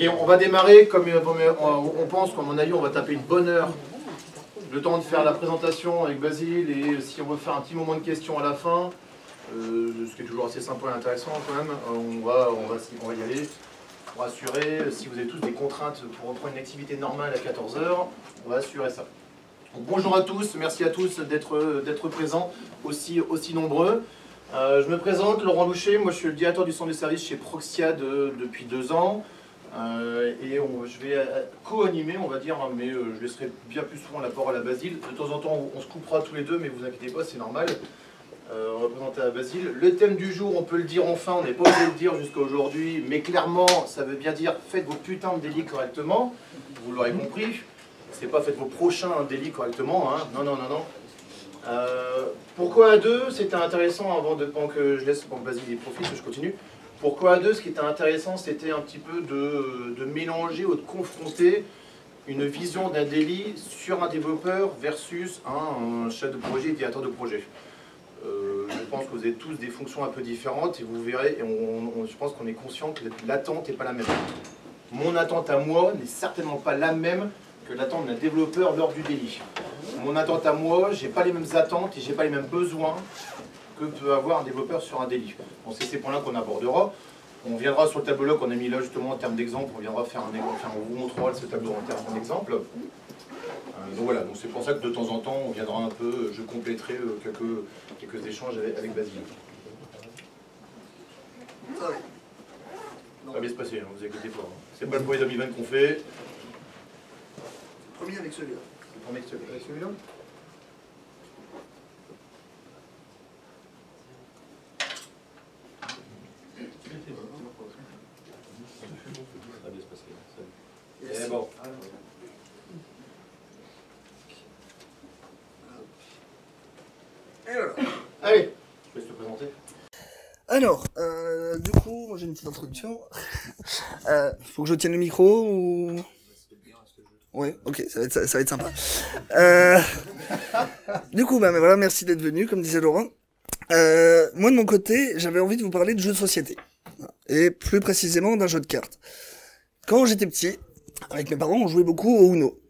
Ok, on va démarrer comme on pense, comme on a dit, on va taper une bonne heure. Le temps de faire la présentation avec Basile et si on veut faire un petit moment de questions à la fin, ce qui est toujours assez sympa et intéressant quand même, on va y aller. Pour assurer, si vous avez tous des contraintes pour reprendre une activité normale à 14 h, on va assurer ça. Donc, bonjour à tous, merci à tous d'être présents, aussi nombreux. Je me présente, Laurent Louchet, moi je suis le directeur du centre de service chez Proxia depuis 2 ans. Je vais co-animer, on va dire, hein, mais je laisserai bien plus souvent la parole à Basile. De temps en temps, on se coupera tous les deux, mais vous inquiétez pas, c'est normal. On va présenter à Basile. Le thème du jour, on peut le dire enfin, on n'est pas obligé de le dire jusqu'à aujourd'hui, mais clairement, ça veut bien dire faites vos putains de délits correctement. Vous l'aurez compris. C'est pas faites vos prochains délits correctement, hein. Non, non, non, non. Pourquoi à deux? C'était intéressant, avant que je laisse pour que Basile y profite, je continue. Pourquoi à deux? Ce qui était intéressant, c'était un petit peu de mélanger ou de confronter une vision d'un délit sur un développeur versus un chef de projet et directeur de projet. Je pense que vous avez tous des fonctions un peu différentes et vous verrez, et je pense qu'on est conscient que l'attente n'est pas la même. Mon attente à moi n'est certainement pas la même que l'attente d'un développeur lors du délit. Mon attente à moi, j'ai pas les mêmes attentes et j'ai pas les mêmes besoins que peut avoir un développeur sur un délit. Bon, c'est ces points-là qu'on abordera. On viendra sur le tableau qu'on a mis là justement en termes d'exemple, on viendra faire un exemple, enfin, on vous montrera ce tableau en termes d'exemple. Donc voilà, donc c'est pour ça que de temps en temps, on viendra un peu, je compléterai quelques échanges avec Basile. Ça va bien se passer, hein, vous inquiétez pas. C'est pas le premier 2020 qu'on fait. Le premier avec celui-là. Le premier avec celui-là. Ça va bien se passer. Et bon. Et voilà. Allez, je vais te présenter. Alors, du coup, moi j'ai une petite introduction. Faut que je tienne le micro ou... Ouais, ok, ça va être sympa. Du coup, mais voilà, merci d'être venu, comme disait Laurent. Moi de mon côté, j'avais envie de vous parler de jeux de société. Et plus précisément d'un jeu de cartes. Quand j'étais petit, avec mes parents, on jouait beaucoup au Uno.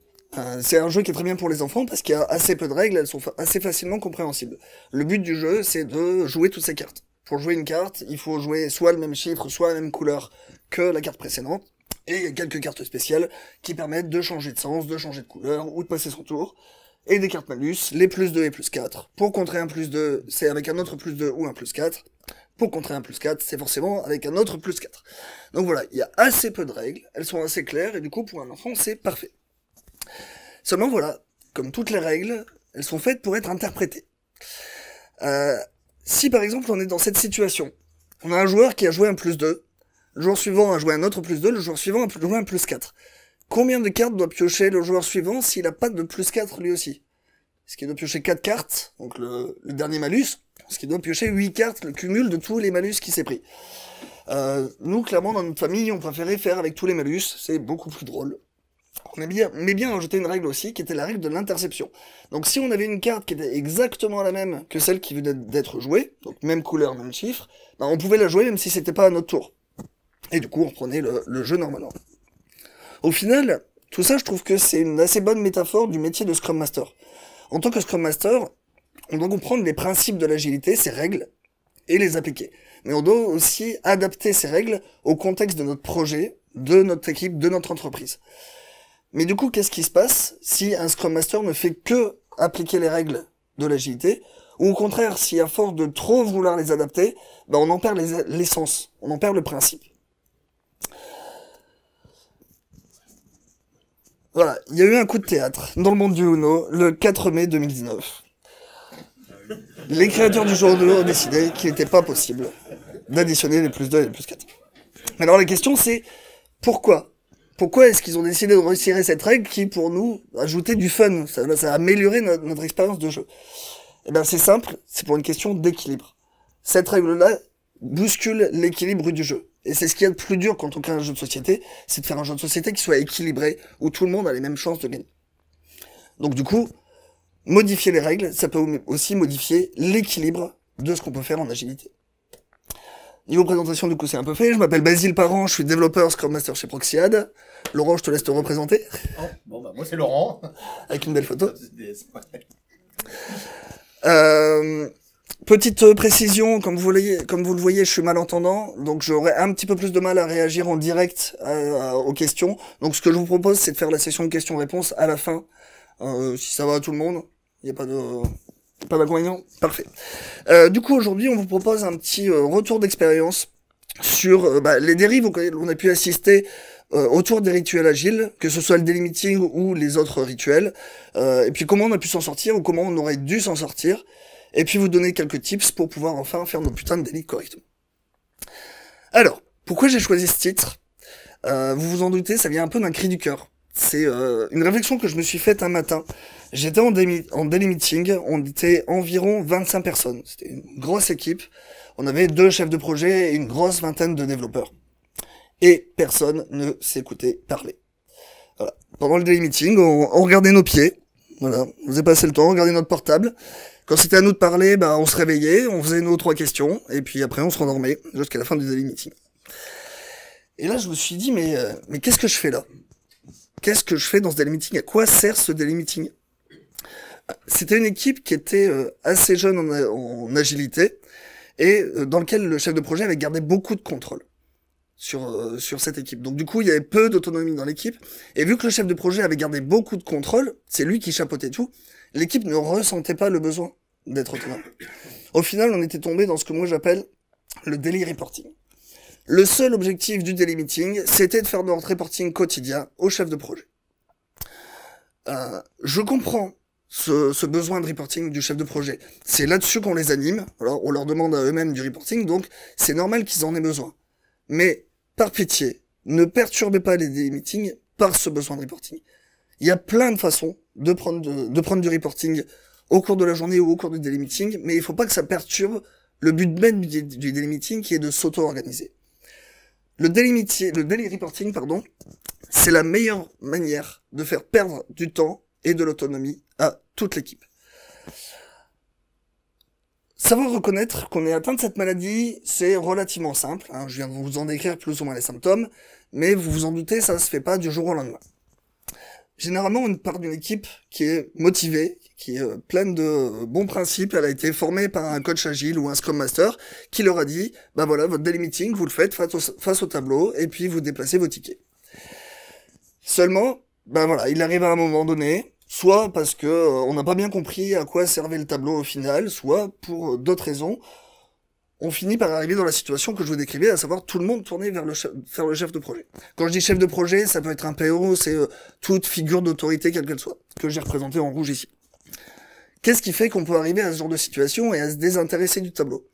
C'est un jeu qui est très bien pour les enfants parce qu'il y a assez peu de règles, elles sont assez facilement compréhensibles. Le but du jeu, c'est de jouer toutes ces cartes. Pour jouer une carte, il faut jouer soit le même chiffre, soit la même couleur que la carte précédente. Et il y a quelques cartes spéciales qui permettent de changer de sens, de changer de couleur ou de passer son tour. Et des cartes malus, les plus 2 et plus 4. Pour contrer un plus 2, c'est avec un autre plus 2 ou un plus 4. Pour contrer un plus 4, c'est forcément avec un autre plus 4. Donc voilà, il y a assez peu de règles, elles sont assez claires et du coup pour un enfant c'est parfait. Seulement voilà, comme toutes les règles, elles sont faites pour être interprétées. Si par exemple on est dans cette situation, on a un joueur qui a joué un plus 2, le joueur suivant a joué un autre plus 2, le joueur suivant a joué un plus 4. Combien de cartes doit piocher le joueur suivant s'il n'a pas de plus 4 lui aussi? Est-ce qu'il doit piocher 4 cartes, donc le dernier malus? Est-ce qu'il doit piocher 8 cartes, le cumul de tous les malus qu'il s'est pris? Nous, clairement, dans notre famille, on préférait faire avec tous les malus, c'est beaucoup plus drôle. On aimait bien rajouter une règle aussi, qui était la règle de l'interception. Donc si on avait une carte qui était exactement la même que celle qui venait d'être jouée, donc même couleur, même chiffre, ben on pouvait la jouer même si c'était pas à notre tour. Et du coup, on reprenait le jeu normalement. Au final, tout ça, je trouve que c'est une assez bonne métaphore du métier de Scrum Master. En tant que Scrum Master, on doit comprendre les principes de l'agilité, ses règles, et les appliquer. Mais on doit aussi adapter ces règles au contexte de notre projet, de notre équipe, de notre entreprise. Mais du coup, qu'est-ce qui se passe si un Scrum Master ne fait que appliquer les règles de l'agilité, ou au contraire, si à force de trop vouloir les adapter, ben on en perd l'essence, on en perd le principe. Voilà, il y a eu un coup de théâtre dans le monde du Uno le 4 mai 2019. Les créateurs du jeu Uno ont décidé qu'il n'était pas possible d'additionner les plus 2 et les plus 4. Alors la question c'est, pourquoi? Pourquoi est-ce qu'ils ont décidé de retirer cette règle qui, pour nous, ajoutait du fun? Ça a amélioré notre expérience de jeu. Eh bien c'est simple, c'est pour une question d'équilibre. Cette règle-là bouscule l'équilibre du jeu. Et c'est ce qu'il y a de plus dur quand on crée un jeu de société, c'est de faire un jeu de société qui soit équilibré, où tout le monde a les mêmes chances de gagner. Donc du coup, modifier les règles, ça peut aussi modifier l'équilibre de ce qu'on peut faire en agilité. Niveau présentation, du coup, c'est un peu fait. Je m'appelle Basile Parent, je suis développeur Scrum Master chez Proxiad. Laurent, je te laisse te représenter. Oh, bon, bah, moi, c'est Laurent. Avec une belle photo. Petite précision, comme vous le voyez, je suis malentendant, donc j'aurai un petit peu plus de mal à réagir en direct aux questions. Donc ce que je vous propose, c'est de faire la session de questions-réponses à la fin, si ça va à tout le monde. Il n'y a pas d'inconvénient. Parfait. Du coup, aujourd'hui, on vous propose un petit retour d'expérience sur les dérives auxquelles on a pu assister autour des rituels agiles, que ce soit le daily meeting ou les autres rituels, et puis comment on a pu s'en sortir ou comment on aurait dû s'en sortir. Et puis vous donner quelques tips pour pouvoir enfin faire nos putains de daily correctement. Alors, pourquoi j'ai choisi ce titre? Vous vous en doutez, ça vient un peu d'un cri du cœur. C'est une réflexion que je me suis faite un matin. J'étais en daily meeting, on était environ 25 personnes. C'était une grosse équipe. On avait 2 chefs de projet et une grosse vingtaine de développeurs. Et personne ne s'écoutait parler. Voilà. Pendant le daily meeting, on regardait nos pieds. Voilà, on faisait passer le temps, on regardait notre portable. Quand c'était à nous de parler, on se réveillait, on faisait nos 3 questions, et puis après on se rendormait jusqu'à la fin du daily meeting. Et là je me suis dit, mais qu'est-ce que je fais là? Qu'est-ce que je fais dans ce daily meeting? À quoi sert ce daily meeting? C'était une équipe qui était assez jeune en agilité, et dans lequel le chef de projet avait gardé beaucoup de contrôle sur cette équipe. Donc du coup, il y avait peu d'autonomie dans l'équipe, et vu que le chef de projet avait gardé beaucoup de contrôle, c'est lui qui chapeautait tout, l'équipe ne ressentait pas le besoin d'être autonome. Au final, on était tombé dans ce que moi j'appelle le daily reporting. Le seul objectif du daily meeting, c'était de faire notre reporting quotidien au chef de projet. Je comprends ce besoin de reporting du chef de projet. C'est là-dessus qu'on les anime. Alors, on leur demande à eux-mêmes du reporting, donc c'est normal qu'ils en aient besoin. Mais, par pitié, ne perturbez pas les daily meetings par ce besoin de reporting. Il y a plein de façons de prendre du reporting au cours de la journée ou au cours du daily meeting, mais il faut pas que ça perturbe le but même du daily meeting qui est de s'auto-organiser. Le daily reporting, c'est la meilleure manière de faire perdre du temps et de l'autonomie à toute l'équipe. Savoir reconnaître qu'on est atteint de cette maladie, c'est relativement simple. Je viens de vous en décrire plus ou moins les symptômes, mais vous vous en doutez, ça se fait pas du jour au lendemain. Généralement, on part d'une équipe qui est motivée, qui est pleine de bons principes. Elle a été formée par un coach agile ou un Scrum Master qui leur a dit, voilà, votre daily meeting, vous le faites face au tableau et puis vous déplacez vos tickets. Seulement, il arrive à un moment donné, soit parce que on n'a pas bien compris à quoi servait le tableau au final, soit pour d'autres raisons, on finit par arriver dans la situation que je vous décrivais, à savoir tout le monde tourner vers le chef de projet. Quand je dis chef de projet, ça peut être un PO, c'est toute figure d'autorité, quelle qu'elle soit, que j'ai représenté en rouge ici. Qu'est-ce qui fait qu'on peut arriver à ce genre de situation et à se désintéresser du tableau?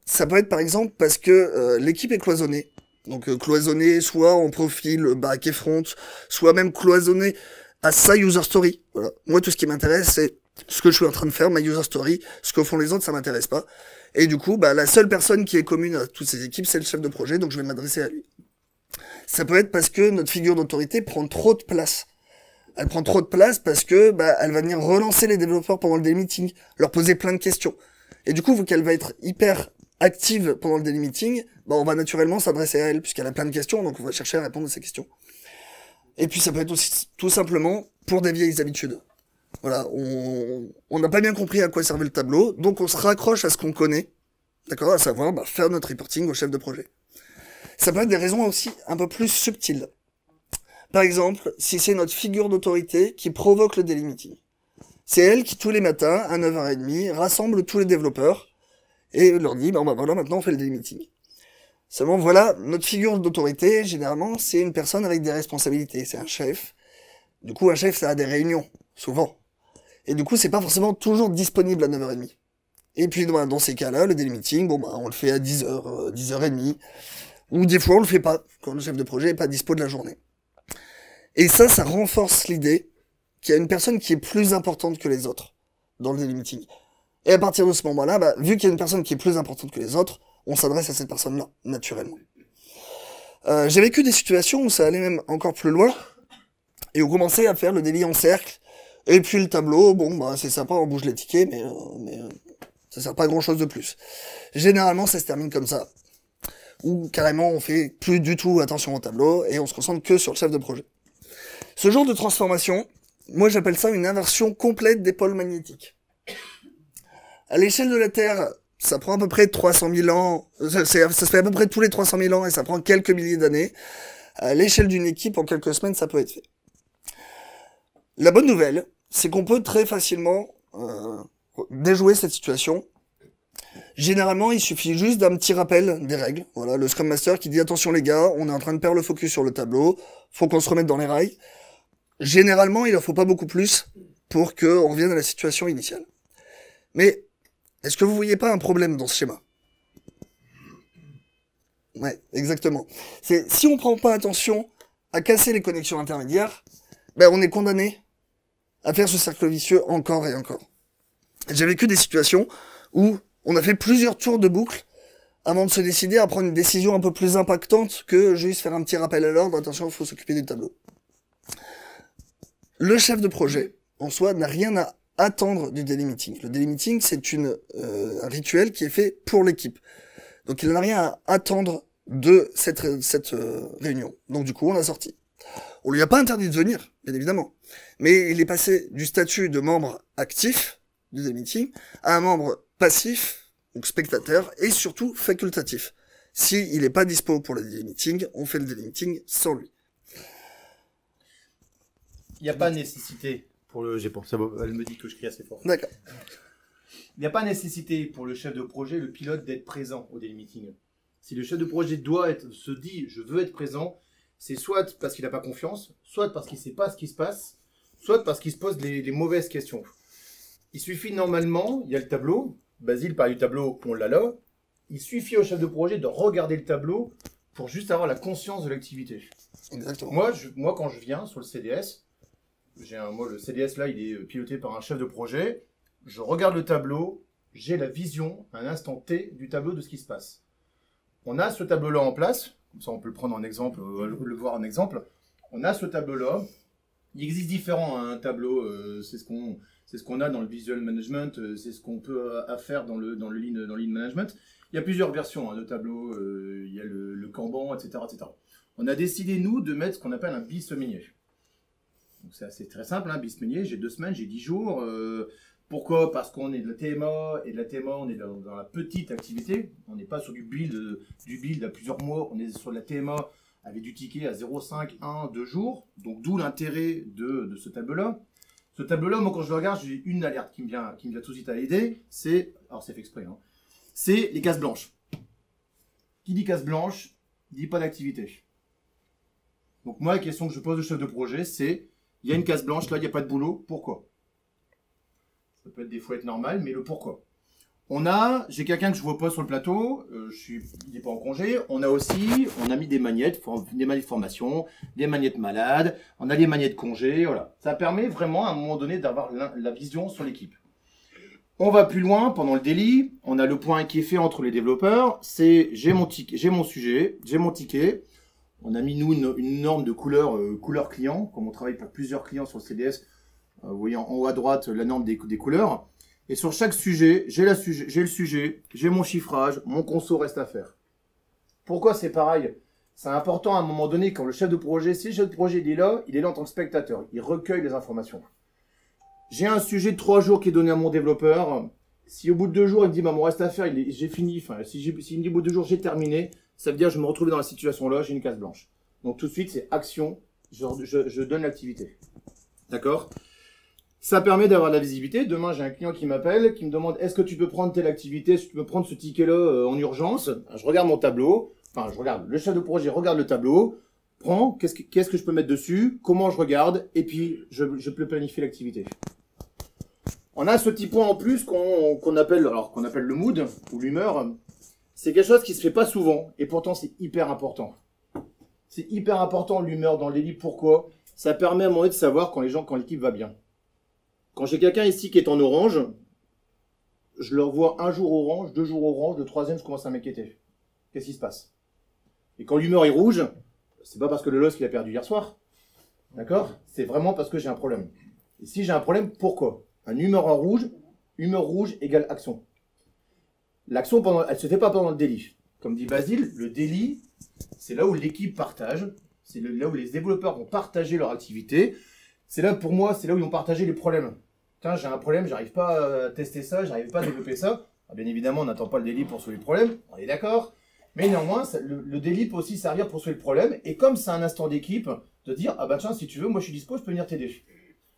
Ça peut être par exemple parce que l'équipe est cloisonnée. Donc cloisonnée soit en profil back et front, soit même cloisonnée à sa user story. Voilà. Moi, tout ce qui m'intéresse, c'est ce que je suis en train de faire, ma user story. Ce que font les autres, ça m'intéresse pas. Et du coup, la seule personne qui est commune à toutes ces équipes, c'est le chef de projet, donc je vais m'adresser à lui. Ça peut être parce que notre figure d'autorité prend trop de place. Elle prend trop de place parce que elle va venir relancer les développeurs pendant le daily meeting, leur poser plein de questions. Et du coup, vu qu'elle va être hyper active pendant le daily meeting, on va naturellement s'adresser à elle puisqu'elle a plein de questions, donc on va chercher à répondre à ces questions. Et puis ça peut être aussi tout simplement pour des vieilles habitudes. Voilà, on n'a pas bien compris à quoi servait le tableau, donc on se raccroche à ce qu'on connaît, d'accord, à savoir faire notre reporting au chef de projet. Ça peut être des raisons aussi un peu plus subtiles. Par exemple, si c'est notre figure d'autorité qui provoque le daily meeting. C'est elle qui, tous les matins, à 9h30, rassemble tous les développeurs et leur dit, voilà, maintenant on fait le daily meeting. Seulement, voilà, notre figure d'autorité, généralement, c'est une personne avec des responsabilités, c'est un chef. Du coup, un chef, ça a des réunions, souvent. Et du coup, c'est pas forcément toujours disponible à 9h30. Et puis, dans ces cas-là, le daily meeting, on le fait à 10h, 10h30. Ou des fois, on le fait pas, quand le chef de projet est pas dispo de la journée. Et ça renforce l'idée qu'il y a une personne qui est plus importante que les autres dans le daily meeting. Et à partir de ce moment-là, vu qu'il y a une personne qui est plus importante que les autres, on s'adresse à cette personne-là, naturellement. J'ai vécu des situations où ça allait même encore plus loin, et on commençait à faire le daily en cercle, et puis le tableau, c'est sympa, on bouge les tickets, mais ça sert pas à grand chose de plus. Généralement, ça se termine comme ça. ou carrément on fait plus du tout attention au tableau et on se concentre que sur le chef de projet. Ce genre de transformation, moi j'appelle ça une inversion complète des pôles magnétiques. À l'échelle de la Terre, ça prend à peu près 300 000 ans, ça se fait à peu près tous les 300 000 ans et ça prend quelques milliers d'années. À l'échelle d'une équipe, en quelques semaines, ça peut être fait. La bonne nouvelle, c'est qu'on peut très facilement déjouer cette situation. Généralement, il suffit juste d'un petit rappel des règles. Voilà, le Scrum Master qui dit attention les gars, on est en train de perdre le focus sur le tableau, faut qu'on se remette dans les rails. Généralement, il en faut pas beaucoup plus pour qu'on revienne à la situation initiale. Mais est-ce que vous voyez pas un problème dans ce schéma? Ouais, exactement. C'est si on prend pas attention à casser les connexions intermédiaires, ben on est condamné à faire ce cercle vicieux encore et encore. J'ai vécu des situations où on a fait plusieurs tours de boucle avant de se décider à prendre une décision un peu plus impactante que juste faire un petit rappel à l'ordre, attention, il faut s'occuper du tableau. Le chef de projet, en soi, n'a rien à attendre du daily meeting. Le daily meeting, c'est un rituel qui est fait pour l'équipe. Donc il n'a rien à attendre de cette réunion. Donc du coup, on l'a sorti. On lui a pas interdit de venir, bien évidemment. Mais il est passé du statut de membre actif du daily meeting à un membre passif, donc spectateur, et surtout facultatif. S'il n'est pas dispo pour le daily meeting, on fait le daily meeting sans lui. Il n'y a pas nécessité pour le... Elle me dit que je crie assez fort. D'accord. Il n'y a pas nécessité pour le chef de projet, le pilote, d'être présent au daily meeting. Si le chef de projet se dit « je veux être présent », c'est soit parce qu'il n'a pas confiance, soit parce qu'il ne sait pas ce qui se passe, soit parce qu'il se pose les mauvaises questions. Il suffit normalement, il y a le tableau, Basile parle du tableau, on l'a là, il suffit au chef de projet de regarder le tableau pour juste avoir la conscience de l'activité. Exactement. Moi, quand je viens sur le CDS, le CDS là, il est piloté par un chef de projet, je regarde le tableau, j'ai la vision, à un instant T, du tableau de ce qui se passe. On a ce tableau-là en place, comme ça on peut le prendre en exemple, le voir en exemple. On a ce tableau-là, il existe différents un tableau, c'est ce qu'on a dans le visual management, c'est ce qu'on peut faire dans le lean management. Il y a plusieurs versions de tableaux, il y a le Kanban, etc., etc. On a décidé, nous, de mettre ce qu'on appelle un bis-semainier. Donc c'est très simple, un bis-semainier, j'ai 2 semaines, j'ai 10 jours. Pourquoi? Parce qu'on est de la TMA, et de la TMA, on est dans la petite activité. On n'est pas sur du build à plusieurs mois, on est sur la TMA avec du ticket à 0,5, 1, 2 jours. Donc d'où l'intérêt de ce tableau-là. Ce tableau-là, moi quand je le regarde, j'ai une alerte qui me vient tout de suite à l'idée. Alors c'est fait exprès, hein, c'est les cases blanches. Qui dit case blanche, dit pas d'activité. Donc moi, la question que je pose au chef de projet, c'est, il y a une case blanche, là, il n'y a pas de boulot, pourquoi? Ça peut être des fois être normal, mais le pourquoi. J'ai quelqu'un que je vois pas sur le plateau, il n'est pas en congé. On a mis des magnettes formation, des magnettes malades, on a des magnettes congé, voilà. Ça permet vraiment à un moment donné d'avoir la vision sur l'équipe. On va plus loin pendant le daily, on a le point qui est fait entre les développeurs, c'est j'ai mon sujet, j'ai mon ticket. On a mis nous une norme de couleur client, comme on travaille pour plusieurs clients sur le CDS. Vous voyez en haut à droite la norme des couleurs. Et sur chaque sujet, j'ai le sujet, j'ai mon chiffrage, mon conso reste à faire. Pourquoi c'est pareil? C'est important à un moment donné, quand le chef de projet, si le chef de projet il est là en tant que spectateur, il recueille les informations. J'ai un sujet de 3 jours qui est donné à mon développeur. Si au bout de 2 jours, il me dit, bah, mon reste à faire, j'ai fini, enfin, s'il me dit au bout de 2 jours, j'ai terminé, ça veut dire que je me retrouve dans la situation là, j'ai une case blanche. Donc tout de suite, c'est action, je donne l'activité. D'accord? Ça permet d'avoir de la visibilité. Demain, j'ai un client qui m'appelle, qui me demande est-ce que tu peux prendre telle activité, est-ce que tu peux prendre ce ticket-là en urgence? Je regarde mon tableau, le chef de projet regarde le tableau, prend, qu'est-ce que je peux mettre dessus, comment je regarde, et puis je peux planifier l'activité. On a ce petit point en plus qu'on appelle le mood, ou l'humeur. C'est quelque chose qui se fait pas souvent, et pourtant c'est hyper important. C'est hyper important l'humeur dans le daily. Pourquoi? Ça permet à un moment donné de savoir quand l'équipe va bien. Quand j'ai quelqu'un ici qui est en orange, je le revois 1 jour orange, 2 jours orange, le 3e, je commence à m'inquiéter. Qu'est-ce qui se passe? Et quand l'humeur est rouge, c'est pas parce que le LOSC il a perdu hier soir. D'accord? C'est vraiment parce que j'ai un problème. Et si j'ai un problème, pourquoi? Humeur rouge égale action. L'action, elle se fait pas pendant le daily. comme dit Basile, le daily, c'est là où l'équipe partage, c'est là où les développeurs vont partager leur activité. C'est là, pour moi, c'est là où ils vont partager les problèmes. Tiens, j'ai un problème, j'arrive pas à tester ça, j'arrive pas à développer ça. Ah, bien évidemment, on n'attend pas le daily pour sauver le problème, on est d'accord. Mais néanmoins, le daily peut aussi servir pour sauver le problème. Et comme c'est un instant d'équipe, de dire, ah bah tiens, si tu veux, moi je suis dispo, je peux venir t'aider.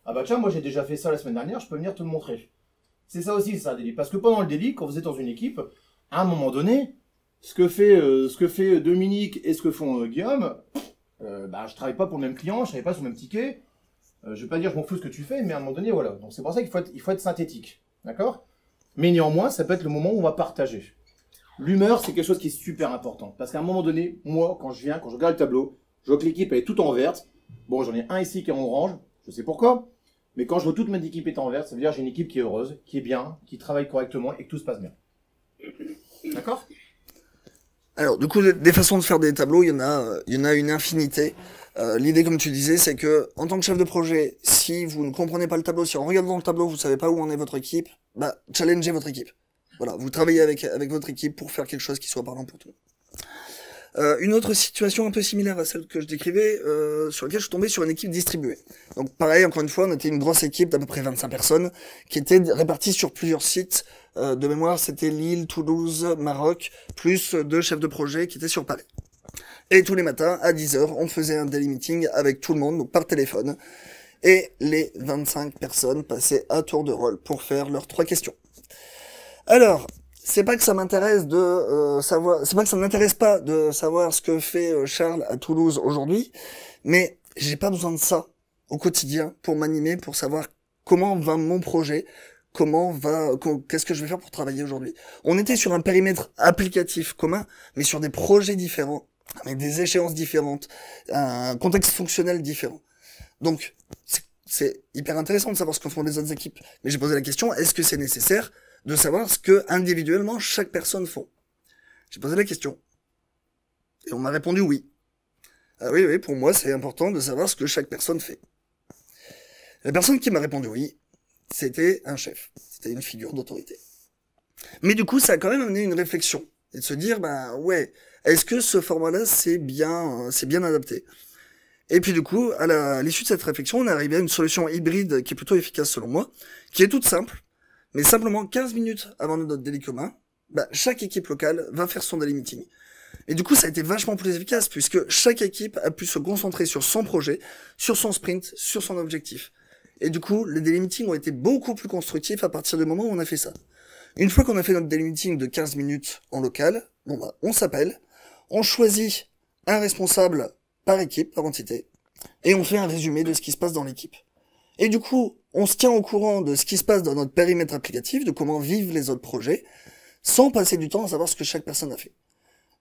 Ah bah tiens, moi j'ai déjà fait ça la semaine dernière, je peux venir te le montrer. C'est ça aussi, ça, un daily. Parce que pendant le daily, quand vous êtes dans une équipe, à un moment donné, ce que fait Dominique et ce que font Guillaume, je travaille pas pour le même client, je travaille pas sur le même ticket. Je vais pas dire je m'en fous ce que tu fais, mais à un moment donné, voilà. Donc c'est pour ça qu'il faut être synthétique. D'accord? Mais néanmoins, ça peut être le moment où on va partager. L'humeur, c'est quelque chose qui est super important. Parce qu'à un moment donné, moi, quand je regarde le tableau, je vois que l'équipe elle est toute en verte. Bon, j'en ai un ici qui est en orange, je sais pourquoi. Mais quand je vois toute ma équipe est en verte, ça veut dire que j'ai une équipe qui est heureuse, qui est bien, qui travaille correctement et que tout se passe bien. D'accord? Alors, du coup, des façons de faire des tableaux, il y en a une infinité. L'idée, comme tu disais, c'est que, en tant que chef de projet, si vous ne comprenez pas le tableau, si en regardant le tableau, vous savez pas où en est votre équipe, challengez votre équipe. Voilà, vous travaillez avec votre équipe pour faire quelque chose qui soit parlant pour tout. Une autre situation un peu similaire à celle que je décrivais, sur laquelle je suis tombé sur une équipe distribuée. Donc pareil, encore une fois, on était une grosse équipe d'à peu près 25 personnes qui étaient réparties sur plusieurs sites. De mémoire, c'était Lille, Toulouse, Maroc, plus 2 chefs de projet qui étaient sur Paris. Et tous les matins, à 10h, on faisait un daily meeting avec tout le monde, donc par téléphone. Et les 25 personnes passaient à tour de rôle pour faire leurs 3 questions. Alors, c'est pas que ça m'intéresse de savoir, c'est pas que ça m'intéresse pas de savoir ce que fait Charles à Toulouse aujourd'hui, mais j'ai pas besoin de ça au quotidien pour m'animer, pour savoir comment va mon projet, qu'est-ce que je vais faire pour travailler aujourd'hui. On était sur un périmètre applicatif commun, mais sur des projets différents, avec des échéances différentes, un contexte fonctionnel différent. Donc, c'est hyper intéressant de savoir ce que font les autres équipes. Mais j'ai posé la question, est-ce que c'est nécessaire de savoir ce que individuellement chaque personne font? J'ai posé la question. Et on m'a répondu oui. Ah oui, pour moi c'est important de savoir ce que chaque personne fait. La personne qui m'a répondu oui, c'était un chef. C'était une figure d'autorité. Mais du coup, ça a quand même amené une réflexion. Et de se dire, est-ce que ce format-là, c'est bien adapté? Et puis du coup, à l'issue de cette réflexion, on est arrivé à une solution hybride qui est plutôt efficace selon moi, qui est toute simple. Mais simplement 15 minutes avant notre daily commun, chaque équipe locale va faire son daily meeting. Et du coup, ça a été vachement plus efficace puisque chaque équipe a pu se concentrer sur son projet, sur son sprint, sur son objectif. Et du coup, les daily meetings ont été beaucoup plus constructifs à partir du moment où on a fait ça. Une fois qu'on a fait notre daily meeting de 15 minutes en local, on s'appelle, on choisit un responsable par équipe, par entité, et on fait un résumé de ce qui se passe dans l'équipe. Et du coup, on se tient au courant de ce qui se passe dans notre périmètre applicatif, de comment vivent les autres projets, sans passer du temps à savoir ce que chaque personne a fait.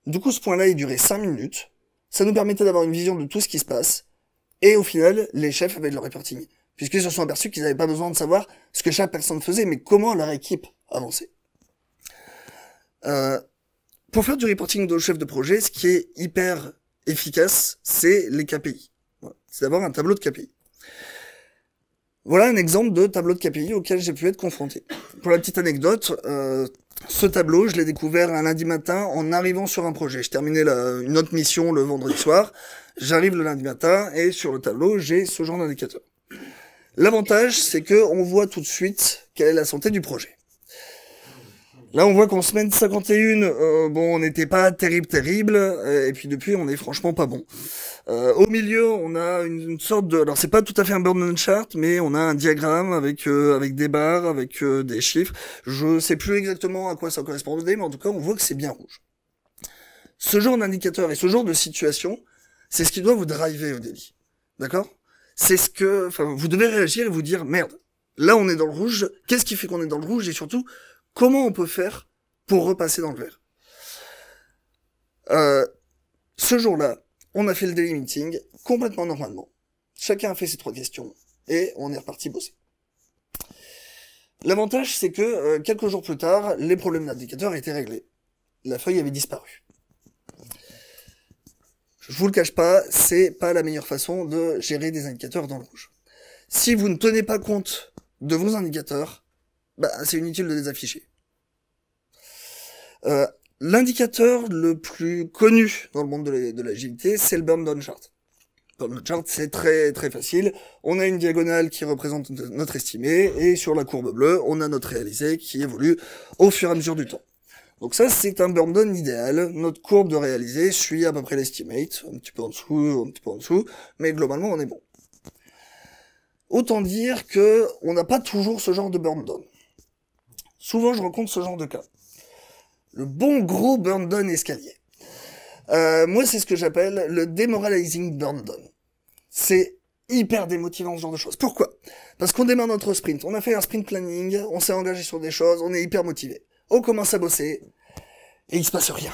Du coup, ce point-là, il durait 5 minutes. Ça nous permettait d'avoir une vision de tout ce qui se passe. Et au final, les chefs avaient de leur reporting. Puisqu'ils se sont aperçus qu'ils n'avaient pas besoin de savoir ce que chaque personne faisait, mais comment leur équipe avançait. Pour faire du reporting de chef de projet, ce qui est hyper efficace, c'est les KPI. Voilà. C'est d'avoir un tableau de KPI. Voilà un exemple de tableau de KPI auquel j'ai pu être confronté. Pour la petite anecdote, ce tableau, je l'ai découvert un lundi matin en arrivant sur un projet. Je terminais une autre mission le vendredi soir, j'arrive le lundi matin et sur le tableau, j'ai ce genre d'indicateur. L'avantage, c'est que on voit tout de suite quelle est la santé du projet. Là, on voit qu'en semaine 51, on n'était pas terrible, et puis depuis, on est franchement pas bon. Au milieu, on a une sorte de... Alors, c'est pas tout à fait un burn chart, mais on a un diagramme avec des barres, avec des chiffres. Je sais plus exactement à quoi ça correspondait, mais en tout cas, on voit que c'est bien rouge. Ce genre d'indicateur et ce genre de situation, c'est ce qui doit vous driver au daily. D'accord? C'est vous devez réagir et vous dire, merde, là, on est dans le rouge, qu'est-ce qui fait qu'on est dans le rouge, et surtout, comment on peut faire pour repasser dans le vert? Ce jour-là, on a fait le daily meeting complètement normalement. Chacun a fait ses 3 questions et on est reparti bosser. L'avantage, c'est que quelques jours plus tard, les problèmes d'indicateurs étaient réglés. La feuille avait disparu. Je vous le cache pas, c'est pas la meilleure façon de gérer des indicateurs dans le rouge. Si vous ne tenez pas compte de vos indicateurs, c'est inutile de les afficher. L'indicateur le plus connu dans le monde de l'agilité, c'est le burn down chart. Burn down chart, c'est très très facile. On a une diagonale qui représente notre estimé, et sur la courbe bleue, on a notre réalisé qui évolue au fur et à mesure du temps. Donc ça, c'est un burn down idéal. Notre courbe de réalisé suit à peu près l'estimate, un petit peu en dessous, un petit peu en dessous, mais globalement, on est bon. Autant dire que on n'a pas toujours ce genre de burn down. Souvent, je rencontre ce genre de cas. Le bon gros burn down escalier. Moi, c'est ce que j'appelle le demoralizing burn down. C'est hyper démotivant, ce genre de choses. Pourquoi? Parce qu'on démarre notre sprint. On a fait un sprint planning, on s'est engagé sur des choses, on est hyper motivé. On commence à bosser, et il se passe rien.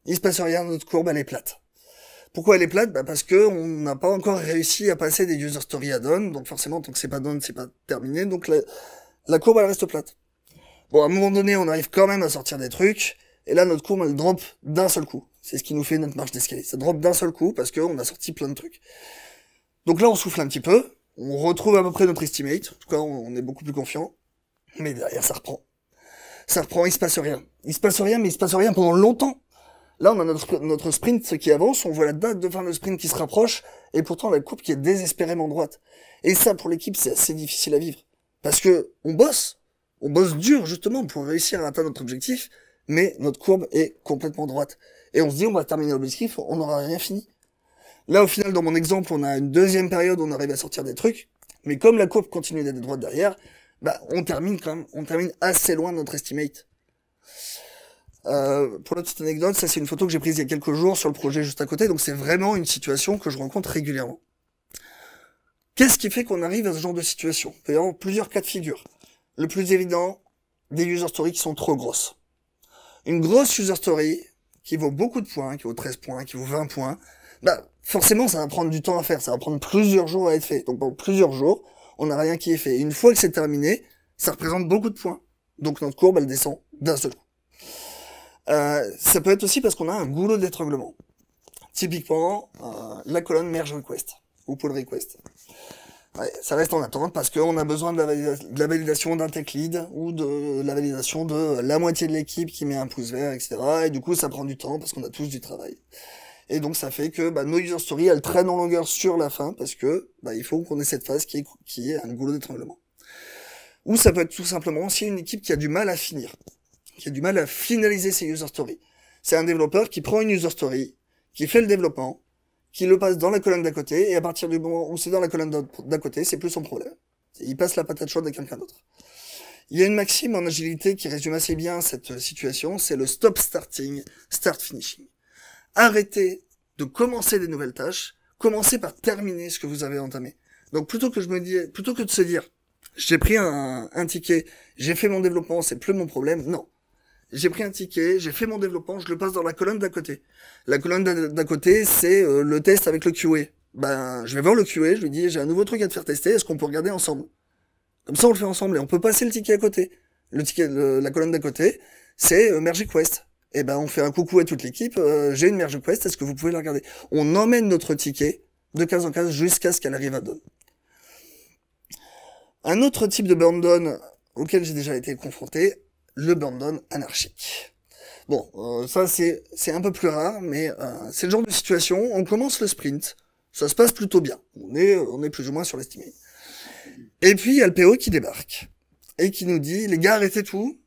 Il se passe rien, notre courbe, elle est plate. Pourquoi elle est plate? Parce que on n'a pas encore réussi à passer des user story à done, donc forcément, tant que c'est pas done, c'est pas terminé, donc la courbe, elle reste plate. Bon, à un moment donné, on arrive quand même à sortir des trucs, et là, notre courbe, elle drop d'un seul coup. C'est ce qui nous fait notre marche d'escalier. Ça drop d'un seul coup, parce qu'on a sorti plein de trucs. Donc là, on souffle un petit peu, on retrouve à peu près notre estimate, en tout cas, on est beaucoup plus confiant, mais derrière, ça reprend. Ça reprend, il se passe rien. Il se passe rien, mais il se passe rien pendant longtemps. Là, on a notre sprint qui avance, on voit la date de fin de sprint qui se rapproche, et pourtant la courbe qui est désespérément droite. Et ça, pour l'équipe, c'est assez difficile à vivre. Parce que on bosse dur, justement, pour réussir à atteindre notre objectif, mais notre courbe est complètement droite. Et on se dit, on va terminer l'objectif, on n'aura rien fini. Là, au final, dans mon exemple, on a une deuxième période où on arrive à sortir des trucs, mais comme la courbe continue d'être droite derrière, on termine assez loin de notre estimate. Pour la petite anecdote, ça c'est une photo que j'ai prise il y a quelques jours sur le projet juste à côté, donc c'est vraiment une situation que je rencontre régulièrement. Qu'est-ce qui fait qu'on arrive à ce genre de situation? Il peut y avoir plusieurs cas de figure. Le plus évident, des user stories qui sont trop grosses. Une grosse user story, qui vaut beaucoup de points, qui vaut 13 points, qui vaut 20 points, forcément ça va prendre du temps à faire, ça va prendre plusieurs jours à être fait. Donc pendant plusieurs jours, on n'a rien qui est fait. Une fois que c'est terminé, ça représente beaucoup de points. Donc notre courbe, elle descend d'un seul coup. Ça peut être aussi parce qu'on a un goulot d'étranglement. Typiquement, la colonne merge request ou pull request. Ouais, ça reste en attente parce qu'on a besoin de la validation d'un tech lead ou de la validation de la moitié de l'équipe qui met un pouce vert, etc. Et du coup, ça prend du temps parce qu'on a tous du travail. Et donc, ça fait que nos user stories, elles traînent en longueur sur la fin parce que il faut qu'on ait cette phase qui est un goulot d'étranglement. Ou ça peut être tout simplement aussi une équipe qui a du mal à finir, qui a du mal à finaliser ses user stories. C'est un développeur qui prend une user story, qui fait le développement, qui le passe dans la colonne d'à côté, et à partir du moment où c'est dans la colonne d'à côté, c'est plus son problème. Il passe la patate chaude à quelqu'un d'autre. Il y a une maxime en agilité qui résume assez bien cette situation, c'est le stop starting, start finishing. Arrêtez de commencer des nouvelles tâches, commencez par terminer ce que vous avez entamé. Donc plutôt que de se dire, j'ai pris un ticket, j'ai fait mon développement, c'est plus mon problème, non. J'ai pris un ticket, j'ai fait mon développement, je le passe dans la colonne d'à côté. La colonne d'à côté, c'est le test avec le QA. Je vais voir le QA, je lui dis, j'ai un nouveau truc à te faire tester, est-ce qu'on peut regarder ensemble? Comme ça, on le fait ensemble et on peut passer le ticket à côté. La colonne d'à côté, c'est merge request. Et on fait un coucou à toute l'équipe, j'ai une merge request, est-ce que vous pouvez la regarder? On emmène notre ticket de case en case jusqu'à ce qu'elle arrive à done. Un autre type de burn down auquel j'ai déjà été confronté, le burn down anarchique. Bon, ça c'est un peu plus rare, mais c'est le genre de situation, on commence le sprint, ça se passe plutôt bien, on est plus ou moins sur l'estimé. Et puis il y a le PO qui débarque, et qui nous dit, les gars arrêtez tout,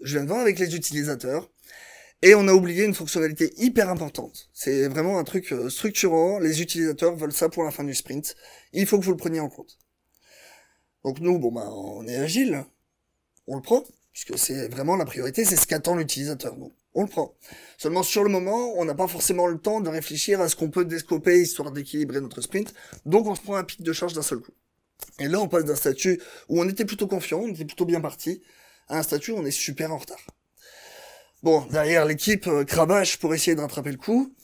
je viens de voir avec les utilisateurs, et on a oublié une fonctionnalité hyper importante. C'est vraiment un truc structurant, les utilisateurs veulent ça pour la fin du sprint, il faut que vous le preniez en compte. Donc nous, on est agile, on le prend, puisque c'est vraiment la priorité, c'est ce qu'attend l'utilisateur. Donc, on le prend. Seulement, sur le moment, on n'a pas forcément le temps de réfléchir à ce qu'on peut descoper histoire d'équilibrer notre sprint, donc on se prend un pic de charge d'un seul coup. Et là, on passe d'un statut où on était plutôt confiant, on était plutôt bien parti, à un statut où on est super en retard. Bon, derrière, l'équipe cravache pour essayer de rattraper le coup,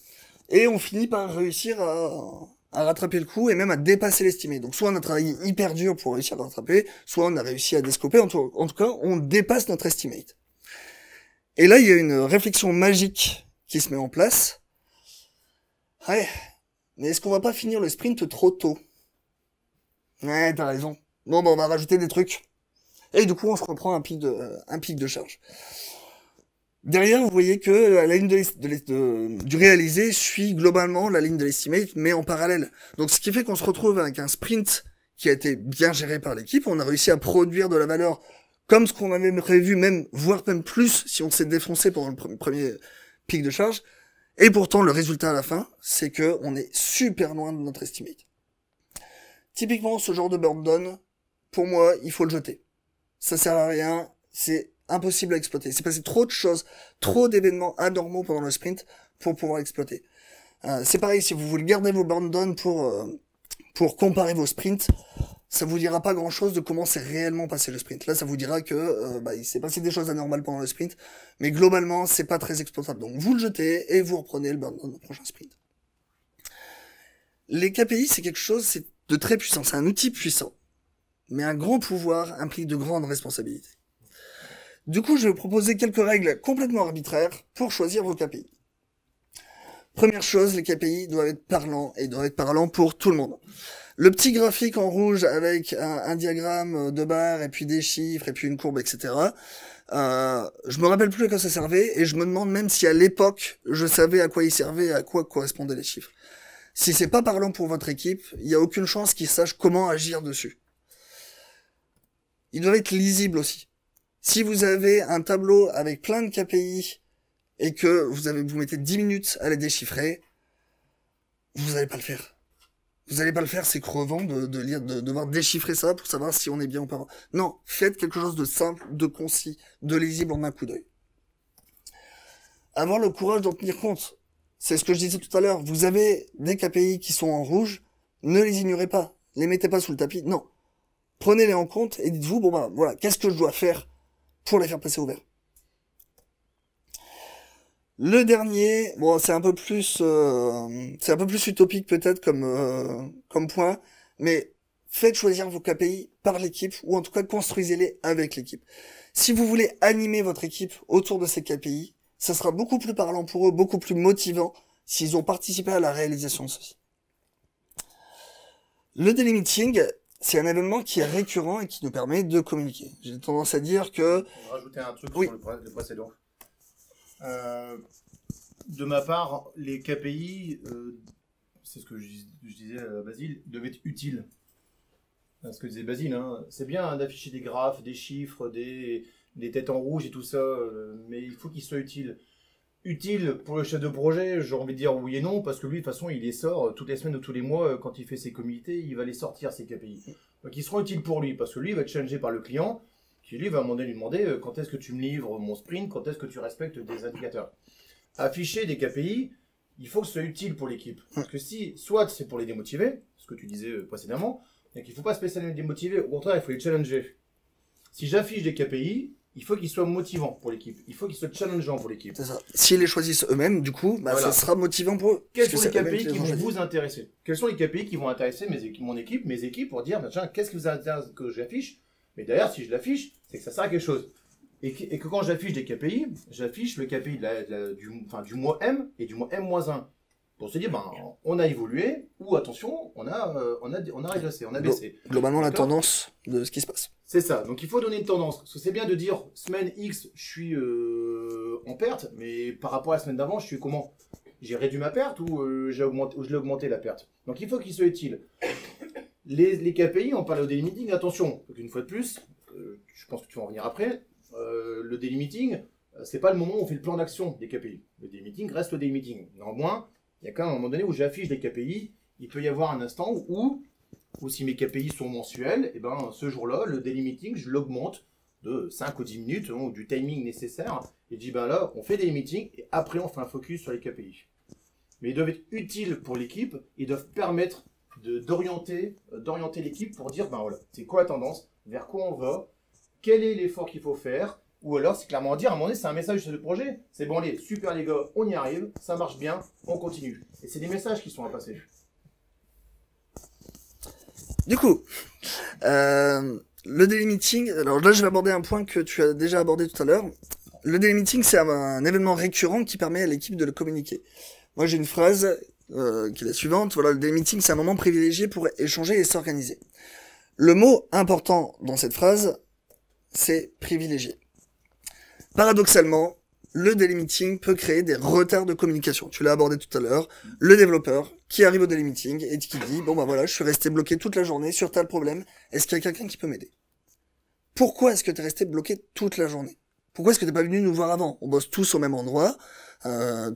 et on finit par réussir à rattraper le coup et même à dépasser l'estimé. Donc soit on a travaillé hyper dur pour réussir à rattraper, soit on a réussi à descoper, en tout cas on dépasse notre estimate. Et là il y a une réflexion magique qui se met en place. Ouais, mais est-ce qu'on va pas finir le sprint trop tôt? Ouais, t'as raison. Bon, on va rajouter des trucs. Et du coup on se reprend un pic de charge. Derrière, vous voyez que la ligne du réalisé suit globalement la ligne de l'estimate, mais en parallèle. Donc, ce qui fait qu'on se retrouve avec un sprint qui a été bien géré par l'équipe. On a réussi à produire de la valeur comme ce qu'on avait prévu, même, voire même plus, si on s'est défoncé pendant le premier pic de charge. Et pourtant, le résultat à la fin, c'est que on est super loin de notre estimate. Typiquement, ce genre de burn down, pour moi, il faut le jeter. Ça sert à rien, c'est impossible à exploiter. C'est passé trop de choses, trop d'événements anormaux pendant le sprint pour pouvoir exploiter. C'est pareil, si vous voulez garder vos burn down pour comparer vos sprints, ça vous dira pas grand chose de comment s'est réellement passé le sprint. Là, ça vous dira que il s'est passé des choses anormales pendant le sprint, mais globalement, c'est pas très exploitable. Donc, vous le jetez et vous reprenez le burn down au prochain sprint. Les KPI, c'est quelque chose de très puissant. C'est un outil puissant. Mais un grand pouvoir implique de grandes responsabilités. Du coup, je vais vous proposer quelques règles complètement arbitraires pour choisir vos KPI. Première chose, les KPI doivent être parlants et doivent être parlants pour tout le monde. Le petit graphique en rouge avec un diagramme de barres et puis des chiffres et puis une courbe, etc. Je me rappelle plus à quoi ça servait et je me demande même si à l'époque je savais à quoi il servait et à quoi correspondaient les chiffres. Si c'est pas parlant pour votre équipe, il y a aucune chance qu'ils sachent comment agir dessus. Ils doivent être lisibles aussi. Si vous avez un tableau avec plein de KPI et que vous mettez 10 minutes à les déchiffrer, vous n'allez pas le faire. Vous n'allez pas le faire, c'est crevant de devoir déchiffrer ça pour savoir si on est bien ou pas. Non, faites quelque chose de simple, de concis, de lisible en un coup d'œil. Avoir le courage d'en tenir compte. C'est ce que je disais tout à l'heure. Vous avez des KPI qui sont en rouge, ne les ignorez pas. Les mettez pas sous le tapis. Non. Prenez-les en compte et dites-vous, bon bah voilà, qu'est-ce que je dois faire pour les faire passer au vert. Le dernier, bon, c'est un peu plus utopique peut-être comme point, mais faites choisir vos KPI par l'équipe, ou en tout cas construisez-les avec l'équipe. Si vous voulez animer votre équipe autour de ces KPI, ça sera beaucoup plus parlant pour eux, beaucoup plus motivant s'ils ont participé à la réalisation de ceci. Le daily meeting, c'est un événement qui est récurrent et qui nous permet de communiquer. J'ai tendance à dire que... On va rajouter un truc oui. sur le précédent. De ma part, les KPI, c'est ce que je disais à Basile, devaient être utiles. Ce que disait Basile, hein. C'est bien d'afficher des graphes, des chiffres, des têtes en rouge et tout ça, mais il faut qu'ils soient utiles. Utile pour le chef de projet, j'ai envie de dire oui et non, parce que lui, de toute façon, il les sort toutes les semaines ou tous les mois, quand il fait ses comités, il va les sortir, ces KPI. Donc ils seront utiles pour lui, parce que lui, il va être challengé par le client, qui lui va lui demander quand est-ce que tu me livres mon sprint, quand est-ce que tu respectes des indicateurs. Afficher des KPI, il faut que ce soit utile pour l'équipe. Parce que si, soit c'est pour les démotiver, ce que tu disais précédemment, donc il ne faut pas spécialement les démotiver, au contraire, il faut les challenger. Si j'affiche des KPI, il faut qu'ils soient motivants pour l'équipe. Il faut qu'ils soient challengeants pour l'équipe. C'est ça. S'ils les choisissent eux-mêmes, du coup, bah, voilà. Ça sera motivant pour eux. Quels sont les KPI qui vont vous intéresser? Quels sont les KPI qui vont intéresser mon équipe, mes équipes, pour dire, tiens, qu'est-ce qui vous intéresse que j'affiche? Mais d'ailleurs, si je l'affiche, c'est que ça sert à quelque chose. Et que quand j'affiche des KPI, j'affiche le KPI du mois M et du mois M-1. Pour se dire, on a évolué, ou attention, on a régressé, on a baissé. Globalement, la tendance de ce qui se passe. C'est ça. Donc il faut donner une tendance. Parce que c'est bien de dire, semaine X, je suis en perte, mais par rapport à la semaine d'avant, je suis comment? J'ai réduit ma perte ou je l'ai augmenté la perte? Donc il faut qu'il soit utile. Les KPI, on parle au daily meeting, attention, une fois de plus, je pense que tu vas en revenir après, le daily meeting, c'est pas le moment où on fait le plan d'action des KPI. Le daily meeting reste le daily meeting. Néanmoins, il y a quand même un moment donné où j'affiche des KPI, il peut y avoir un instant où si mes KPI sont mensuels, et ce jour-là, le daily meeting, je l'augmente de 5 ou 10 minutes, ou du timing nécessaire, et je dis, là, on fait des meetings, et après, on fait un focus sur les KPI. Mais ils doivent être utiles pour l'équipe, ils doivent permettre d'orienter l'équipe pour dire, voilà, c'est quoi la tendance, vers quoi on va, quel est l'effort qu'il faut faire, ou alors c'est clairement dire, à un moment donné, c'est un message sur le projet, c'est bon, allez, super les gars, on y arrive, ça marche bien, on continue. Et c'est des messages qui sont à passer. Du coup, le daily meeting, alors là je vais aborder un point que tu as déjà abordé tout à l'heure. Le daily meeting, c'est un événement récurrent qui permet à l'équipe de le communiquer. Moi j'ai une phrase qui est la suivante, voilà, le daily meeting c'est un moment privilégié pour échanger et s'organiser. Le mot important dans cette phrase, c'est privilégié. Paradoxalement, le daily meeting peut créer des retards de communication. Tu l'as abordé tout à l'heure. Le développeur qui arrive au daily meeting et qui dit, bon bah voilà, je suis resté bloqué toute la journée sur tel problème. Est-ce qu'il y a quelqu'un qui peut m'aider? Pourquoi est-ce que tu es resté bloqué toute la journée? Pourquoi est-ce que t'es pas venu nous voir avant? On bosse tous au même endroit.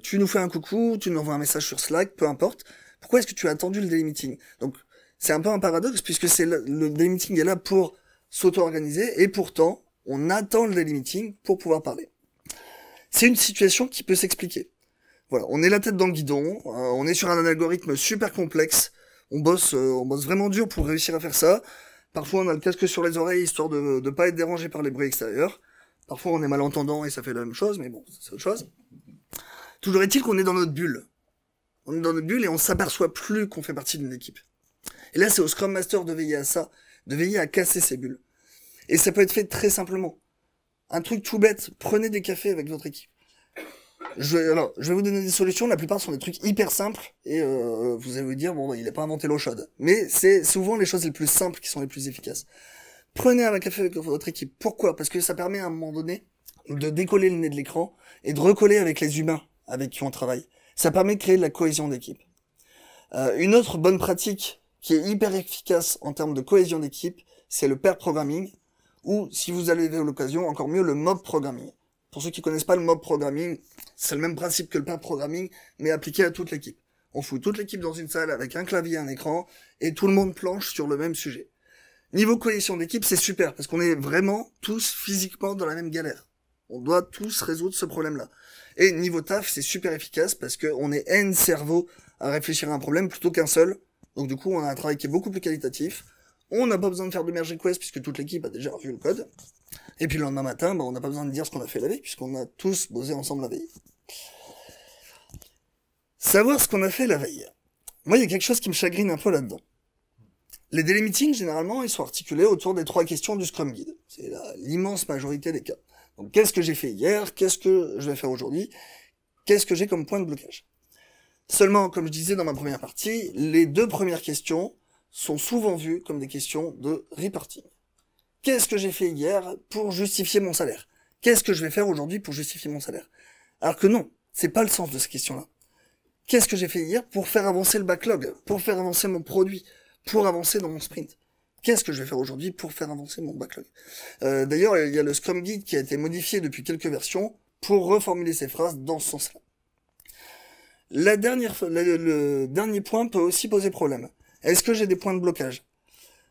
Tu nous fais un coucou, tu nous envoies un message sur Slack, peu importe. Pourquoi est-ce que tu as attendu le daily meeting? Donc, c'est un peu un paradoxe puisque le daily meeting est là pour s'auto-organiser et pourtant, on attend le daily meeting pour pouvoir parler. C'est une situation qui peut s'expliquer. Voilà, on est la tête dans le guidon, on est sur un algorithme super complexe, on bosse vraiment dur pour réussir à faire ça. Parfois, on a le casque sur les oreilles histoire de pas être dérangé par les bruits extérieurs. Parfois, on est malentendant et ça fait la même chose, mais bon, c'est autre chose. Toujours est-il qu'on est dans notre bulle. On est dans notre bulle et on s'aperçoit plus qu'on fait partie d'une équipe. Et là, c'est au Scrum Master de veiller à ça, de veiller à casser ces bulles. Et ça peut être fait très simplement. Un truc tout bête, prenez des cafés avec votre équipe. Je vais vous donner des solutions, la plupart sont des trucs hyper simples, et vous allez vous dire, bon, il n'a pas inventé l'eau chaude. Mais c'est souvent les choses les plus simples qui sont les plus efficaces. Prenez un café avec votre équipe. Pourquoi? Parce que ça permet à un moment donné de décoller le nez de l'écran et de recoller avec les humains avec qui on travaille. Ça permet de créer de la cohésion d'équipe. Une autre bonne pratique qui est hyper efficace en termes de cohésion d'équipe, c'est le pair programming, ou si vous avez l'occasion, encore mieux, le mob programming. Pour ceux qui connaissent pas le mob programming, c'est le même principe que le pair programming, mais appliqué à toute l'équipe. On fout toute l'équipe dans une salle avec un clavier et un écran, et tout le monde planche sur le même sujet. Niveau cohésion d'équipe, c'est super, parce qu'on est vraiment tous physiquement dans la même galère. On doit tous résoudre ce problème-là. Et niveau taf, c'est super efficace, parce qu'on est N cerveau à réfléchir à un problème plutôt qu'un seul. Donc du coup, on a un travail qui est beaucoup plus qualitatif. On n'a pas besoin de faire de merge request, puisque toute l'équipe a déjà revu le code. Et puis le lendemain matin, on n'a pas besoin de dire ce qu'on a fait la veille, puisqu'on a tous bossé ensemble la veille. Savoir ce qu'on a fait la veille. Moi, il y a quelque chose qui me chagrine un peu là-dedans. Les daily meetings, généralement, ils sont articulés autour des 3 questions du Scrum Guide. C'est l'immense majorité des cas. Donc, qu'est-ce que j'ai fait hier? Qu'est-ce que je vais faire aujourd'hui? Qu'est-ce que j'ai comme point de blocage? Seulement, comme je disais dans ma première partie, les 2 premières questions sont souvent vues comme des questions de reporting. Qu'est-ce que j'ai fait hier pour justifier mon salaire? Qu'est-ce que je vais faire aujourd'hui pour justifier mon salaire? Alors que non, c'est pas le sens de ces questions-là. Qu'est-ce que j'ai fait hier pour faire avancer le backlog, pour faire avancer mon produit, pour avancer dans mon sprint? Qu'est-ce que je vais faire aujourd'hui pour faire avancer mon backlog? D'ailleurs, il y a le Scrum Guide qui a été modifié depuis quelques versions pour reformuler ces phrases dans ce sens-là. Le dernier point peut aussi poser problème. Est-ce que j'ai des points de blocage?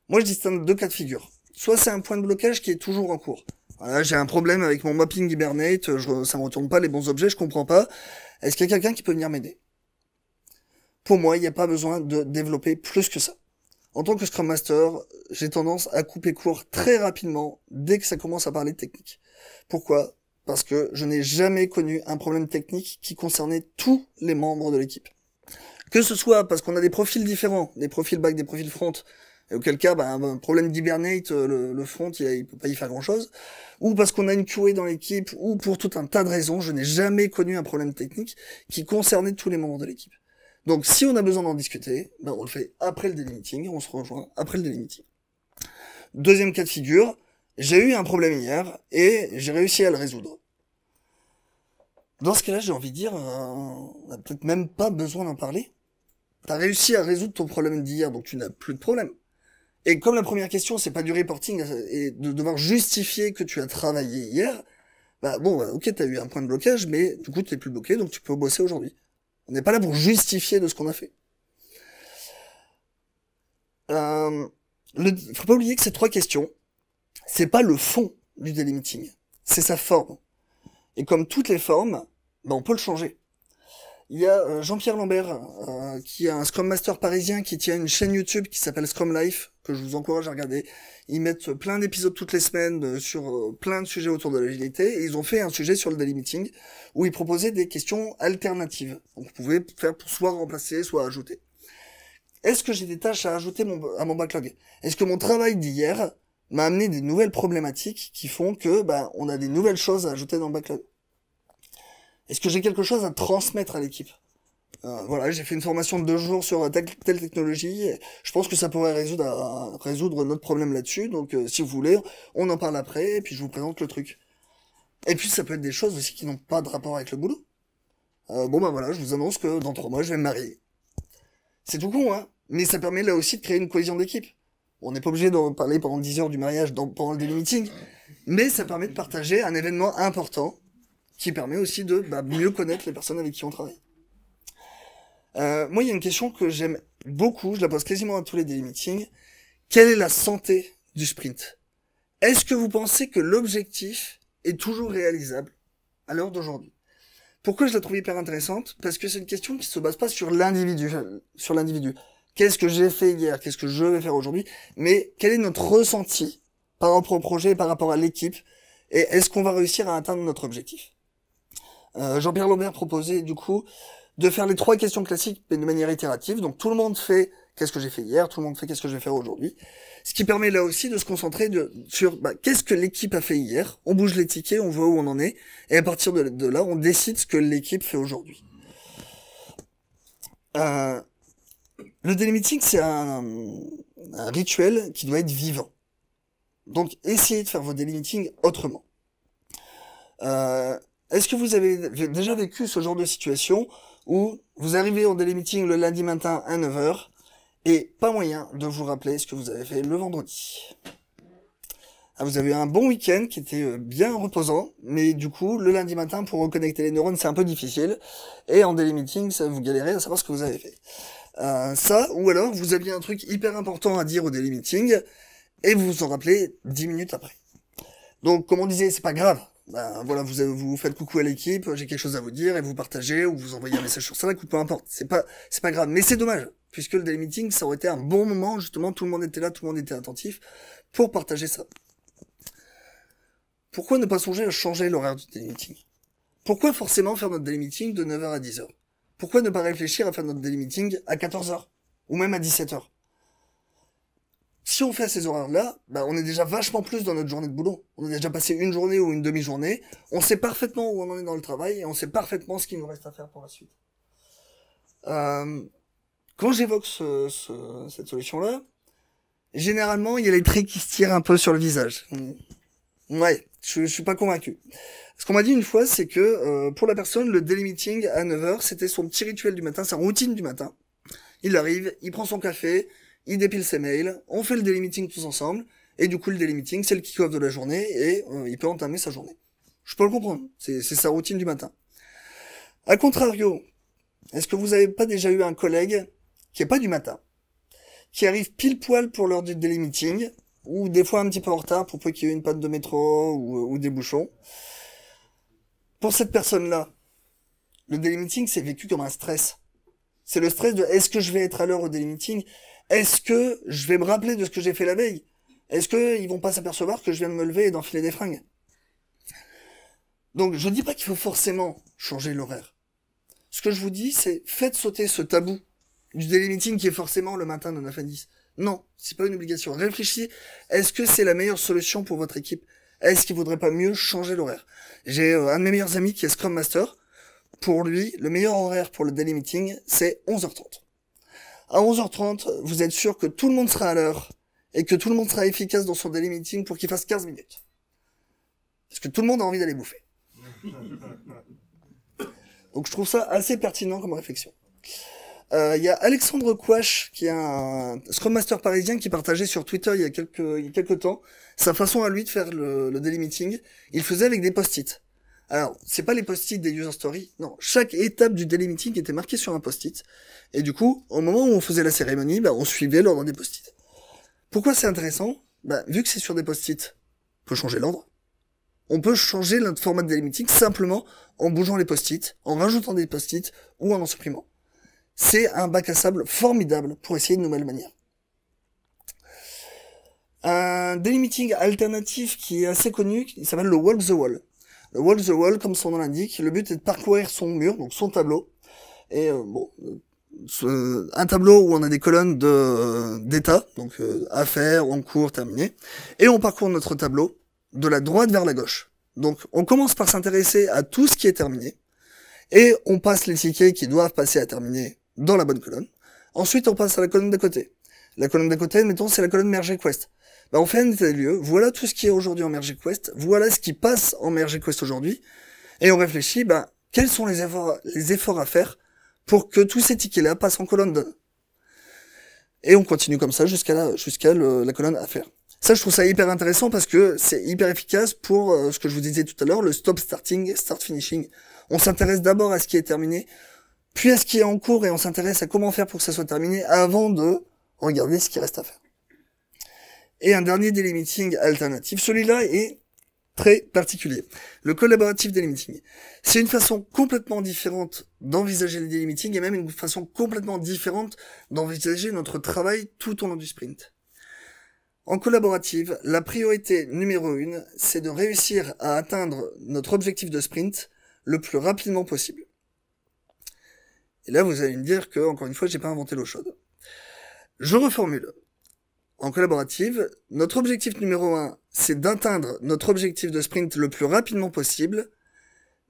Moi, je distingue 2 cas de figure. Soit c'est un point de blocage qui est toujours en cours. Voilà, j'ai un problème avec mon mapping Hibernate, ça me retourne pas les bons objets, je comprends pas. Est-ce qu'il y a quelqu'un qui peut venir m'aider? Pour moi, il n'y a pas besoin de développer plus que ça. En tant que Scrum Master, j'ai tendance à couper court très rapidement dès que ça commence à parler de technique. Pourquoi? Parce que je n'ai jamais connu un problème technique qui concernait tous les membres de l'équipe. Que ce soit parce qu'on a des profils différents, des profils back, des profils front, et auquel cas, un problème d'Hibernate, le front, il peut pas y faire grand-chose, ou parce qu'on a une QA dans l'équipe, ou pour tout un tas de raisons, je n'ai jamais connu un problème technique qui concernait tous les membres de l'équipe. Donc, si on a besoin d'en discuter, on le fait après le daily meeting, on se rejoint après le daily meeting. Deuxième cas de figure, j'ai eu un problème hier, et j'ai réussi à le résoudre. Dans ce cas-là, j'ai envie de dire, on n'a peut-être même pas besoin d'en parler. T'as réussi à résoudre ton problème d'hier, donc tu n'as plus de problème. Et comme la première question, c'est pas du reporting, et de devoir justifier que tu as travaillé hier, ok, t'as eu un point de blocage, mais du coup, t'es plus bloqué, donc tu peux bosser aujourd'hui. On n'est pas là pour justifier de ce qu'on a fait. Faut pas oublier que ces 3 questions, c'est pas le fond du daily meeting, c'est sa forme. Et comme toutes les formes, on peut le changer. Il y a Jean-Pierre Lambert, qui est un Scrum Master parisien qui tient une chaîne YouTube qui s'appelle Scrum Life, que je vous encourage à regarder. Ils mettent plein d'épisodes toutes les semaines sur plein de sujets autour de l'agilité, et ils ont fait un sujet sur le daily meeting où ils proposaient des questions alternatives. Donc vous pouvez faire pour soit remplacer, soit ajouter. Est-ce que j'ai des tâches à ajouter à mon backlog? Est-ce que mon travail d'hier m'a amené des nouvelles problématiques qui font que on a des nouvelles choses à ajouter dans le backlog? Est-ce que j'ai quelque chose à transmettre à l'équipe? Voilà, j'ai fait une formation de 2 jours sur telle technologie. Je pense que ça pourrait résoudre notre problème là-dessus. Donc, si vous voulez, on en parle après, et puis je vous présente le truc. Et puis ça peut être des choses aussi qui n'ont pas de rapport avec le boulot. Bon bah voilà, je vous annonce que dans 3 mois, je vais me marier. C'est tout con, hein, mais ça permet là aussi de créer une cohésion d'équipe. On n'est pas obligé d'en parler pendant 10 heures du mariage pendant le daily meeting, mais ça permet de partager un événement important qui permet aussi de mieux connaître les personnes avec qui on travaille. Moi, il y a une question que j'aime beaucoup, je la pose quasiment à tous les daily meetings. Quelle est la santé du sprint? Est-ce que vous pensez que l'objectif est toujours réalisable à l'heure d'aujourd'hui? Pourquoi je la trouve hyper intéressante? Parce que c'est une question qui se base pas sur l'individu. Qu'est-ce que j'ai fait hier? Qu'est-ce que je vais faire aujourd'hui? Mais quel est notre ressenti par rapport au projet, par rapport à l'équipe? Et est-ce qu'on va réussir à atteindre notre objectif? Jean-Pierre Lambert proposait du coup de faire les 3 questions classiques mais de manière itérative. Donc tout le monde fait qu'est-ce que j'ai fait hier, tout le monde fait qu'est-ce que je vais faire aujourd'hui. Ce qui permet là aussi de se concentrer sur qu'est-ce que l'équipe a fait hier. On bouge les tickets, on voit où on en est, et à partir de là, on décide ce que l'équipe fait aujourd'hui. Le daily meeting, c'est un rituel qui doit être vivant. Donc essayez de faire vos daily meetings autrement. Est-ce que vous avez déjà vécu ce genre de situation où vous arrivez au daily meeting le lundi matin à 9h et pas moyen de vous rappeler ce que vous avez fait le vendredi? Vous avez eu un bon week-end qui était bien reposant, mais du coup, le lundi matin, pour reconnecter les neurones, c'est un peu difficile. Et en daily meeting, ça vous galérez à savoir ce que vous avez fait. Ça, ou alors, vous aviez un truc hyper important à dire au daily meeting, et vous vous en rappelez 10 minutes après. Donc, comme on disait, c'est pas grave. Voilà, vous faites coucou à l'équipe, j'ai quelque chose à vous dire, et vous partagez, ou vous envoyez un message sur Slack, ou peu importe. C'est pas grave. Mais c'est dommage, puisque le daily meeting, ça aurait été un bon moment, justement, tout le monde était là, tout le monde était attentif, pour partager ça. Pourquoi ne pas songer à changer l'horaire du daily meeting? Pourquoi forcément faire notre daily meeting de 9h à 10h? Pourquoi ne pas réfléchir à faire notre daily meeting à 14h? Ou même à 17h? Si on fait à ces horaires-là, on est déjà vachement plus dans notre journée de boulot. On a déjà passé une journée ou une demi-journée. On sait parfaitement où on en est dans le travail et on sait parfaitement ce qu'il nous reste à faire pour la suite. Quand j'évoque cette solution-là, généralement, il y a les traits qui se tirent un peu sur le visage. Ouais, je suis pas convaincu. Ce qu'on m'a dit une fois, c'est que pour la personne, le daily meeting à 9h, c'était son petit rituel du matin, sa routine du matin. Il arrive, il prend son café, il dépile ses mails, on fait le daily meeting tous ensemble, et du coup le daily meeting, c'est le kick-off de la journée, et il peut entamer sa journée. Je peux le comprendre, c'est sa routine du matin. A contrario, est-ce que vous avez pas déjà eu un collègue qui est pas du matin, qui arrive pile poil pour l'heure du daily meeting, ou des fois un petit peu en retard pour peu qu'il y ait une panne de métro ou des bouchons? Pour cette personne-là, le daily meeting, c'est vécu comme un stress. C'est le stress de est-ce que je vais être à l'heure au daily meeting? Est-ce que je vais me rappeler de ce que j'ai fait la veille? Est-ce qu'ils vont pas s'apercevoir que je viens de me lever et d'enfiler des fringues? Donc, je dis pas qu'il faut forcément changer l'horaire. Ce que je vous dis, c'est faites sauter ce tabou du daily meeting qui est forcément le matin de 9 à 10. Non, c'est pas une obligation. Réfléchissez, est-ce que c'est la meilleure solution pour votre équipe? Est-ce qu'il vaudrait pas mieux changer l'horaire? J'ai un de mes meilleurs amis qui est Scrum Master. Pour lui, le meilleur horaire pour le daily meeting, c'est 11h30. À 11h30, vous êtes sûr que tout le monde sera à l'heure et que tout le monde sera efficace dans son daily meeting pour qu'il fasse 15 minutes. Parce que tout le monde a envie d'aller bouffer. Donc je trouve ça assez pertinent comme réflexion. Il y a Alexandre Kouache, qui est un Scrum Master parisien, qui partageait sur Twitter il y a quelques temps sa façon à lui de faire le daily meeting. Il faisait avec des post-it. Alors, c'est pas les post-it des user stories, non. Chaque étape du daily meeting était marquée sur un post-it. Et du coup, au moment où on faisait la cérémonie, on suivait l'ordre des post-it. Pourquoi c'est intéressant? Vu que c'est sur des post-it, on peut changer l'ordre. On peut changer notre format de daily meeting simplement en bougeant les post-it, en rajoutant des post-it ou en supprimant. C'est un bac à sable formidable pour essayer de nouvelles manières. Un daily meeting alternatif qui est assez connu, il s'appelle le Walk the Wall. Le Walk the Wall, comme son nom l'indique, le but est de parcourir son mur, donc son tableau. Et un tableau où on a des colonnes d'état, donc à faire, en cours, terminé. Et on parcourt notre tableau de la droite vers la gauche. Donc on commence par s'intéresser à tout ce qui est terminé. Et on passe les tickets qui doivent passer à terminer dans la bonne colonne. Ensuite, on passe à la colonne d'à côté. La colonne d'à côté, mettons, c'est la colonne Merge Request. Bah, on fait un état des lieux, voilà tout ce qui est aujourd'hui en merge request, voilà ce qui passe en merge request aujourd'hui, et on réfléchit, bah, quels sont les efforts à faire pour que tous ces tickets-là passent en colonne done. Et on continue comme ça jusqu'à la colonne à faire. Ça, je trouve ça hyper intéressant parce que c'est hyper efficace pour ce que je vous disais tout à l'heure, le stop starting, start finishing. On s'intéresse d'abord à ce qui est terminé, puis à ce qui est en cours et on s'intéresse à comment faire pour que ça soit terminé avant de regarder ce qui reste à faire. Et un dernier daily meeting alternatif, celui-là est très particulier. Le collaborative daily meeting. C'est une façon complètement différente d'envisager les daily meetings et même une façon complètement différente d'envisager notre travail tout au long du sprint. En collaborative, la priorité numéro 1, c'est de réussir à atteindre notre objectif de sprint le plus rapidement possible. Et là, vous allez me dire que, encore une fois, j'ai pas inventé l'eau chaude. Je reformule. En collaborative, notre objectif numéro 1, c'est d'atteindre notre objectif de sprint le plus rapidement possible,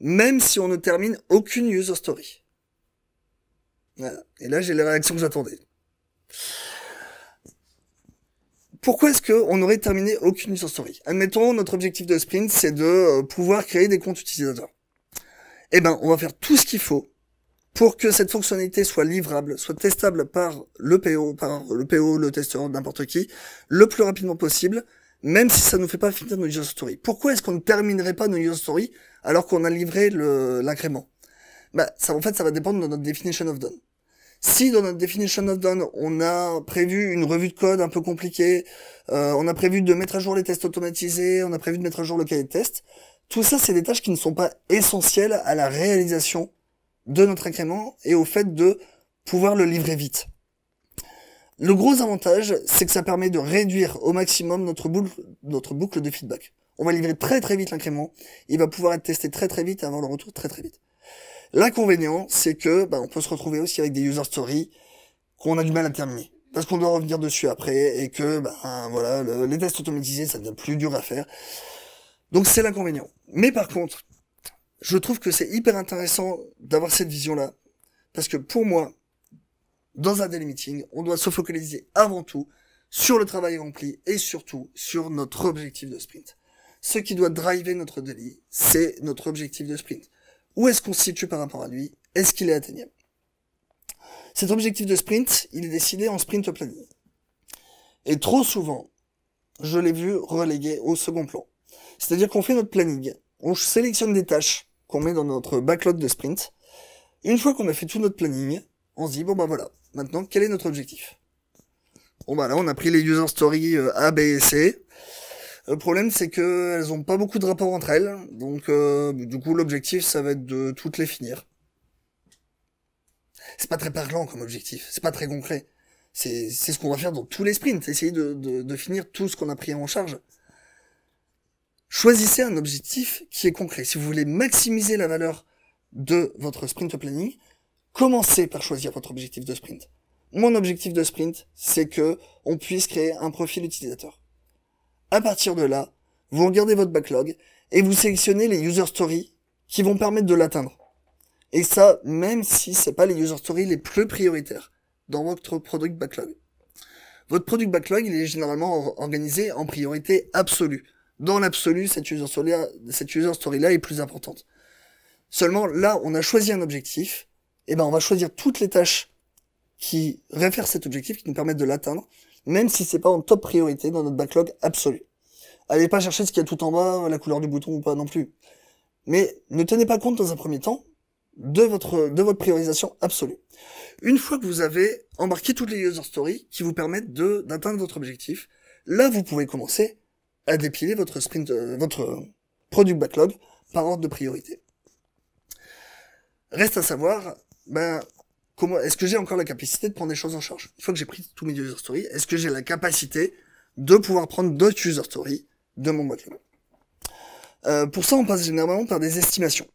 même si on ne termine aucune user story. Voilà. Et là, j'ai les réactions que j'attendais. Pourquoi est-ce qu'on n'aurait terminé aucune user story? Admettons, notre objectif de sprint, c'est de pouvoir créer des comptes utilisateurs. Eh ben, on va faire tout ce qu'il faut pour que cette fonctionnalité soit livrable, soit testable par le PO, le testeur, n'importe qui, le plus rapidement possible, même si ça ne nous fait pas finir nos user stories. Pourquoi est-ce qu'on ne terminerait pas nos user stories alors qu'on a livré l'incrément? Bah, ça, en fait, ça va dépendre de notre definition of done. Si dans notre definition of done, on a prévu une revue de code un peu compliquée, on a prévu de mettre à jour les tests automatisés, on a prévu de mettre à jour le cahier de test, tout ça, c'est des tâches qui ne sont pas essentielles à la réalisation de notre incrément et au fait de pouvoir le livrer vite. Le gros avantage, c'est que ça permet de réduire au maximum notre boucle de feedback. On va livrer très très vite l'incrément, il va pouvoir être testé très très vite et avoir le retour très très vite. L'inconvénient, c'est que on peut se retrouver aussi avec des user stories qu'on a du mal à terminer. Parce qu'on doit revenir dessus après et que voilà, les tests automatisés, ça devient plus dur à faire. Donc c'est l'inconvénient. Mais par contre, je trouve que c'est hyper intéressant d'avoir cette vision-là. Parce que pour moi, dans un daily meeting, on doit se focaliser avant tout sur le travail rempli et surtout sur notre objectif de sprint. Ce qui doit driver notre daily, c'est notre objectif de sprint. Où est-ce qu'on se situe par rapport à lui? Est-ce qu'il est atteignable? Cet objectif de sprint, il est décidé en sprint planning. Et trop souvent, je l'ai vu relégué au second plan. C'est-à-dire qu'on fait notre planning, on sélectionne des tâches qu'on met dans notre backlog de sprint. Une fois qu'on a fait tout notre planning, on se dit, voilà, maintenant, quel est notre objectif? Là, on a pris les user stories A, B et C. Le problème, c'est que elles ont pas beaucoup de rapport entre elles, donc du coup, l'objectif, ça va être de toutes les finir. C'est pas très parlant comme objectif, c'est pas très concret. C'est ce qu'on va faire dans tous les sprints, essayer de finir tout ce qu'on a pris en charge. Choisissez un objectif qui est concret. Si vous voulez maximiser la valeur de votre sprint planning, commencez par choisir votre objectif de sprint. Mon objectif de sprint, c'est que on puisse créer un profil utilisateur. À partir de là, vous regardez votre backlog et vous sélectionnez les user stories qui vont permettre de l'atteindre. Et ça, même si c'est pas les user stories les plus prioritaires dans votre product backlog. Votre product backlog, il est généralement organisé en priorité absolue. Dans l'absolu, cette user story-là est plus importante. Seulement, là, on a choisi un objectif, et on va choisir toutes les tâches qui réfèrent cet objectif, qui nous permettent de l'atteindre, même si c'est pas en top priorité dans notre backlog absolu. Allez pas chercher ce qu'il y a tout en bas, la couleur du bouton ou pas non plus. Mais ne tenez pas compte dans un premier temps de votre priorisation absolue. Une fois que vous avez embarqué toutes les user stories qui vous permettent d'atteindre votre objectif, là vous pouvez commencer à dépiler votre sprint, votre product backlog par ordre de priorité. Reste à savoir, comment est-ce que j'ai encore la capacité de prendre des choses en charge? Une fois que j'ai pris tous mes user stories, est-ce que j'ai la capacité de pouvoir prendre d'autres user stories de mon backlog? Pour ça, on passe généralement par des estimations.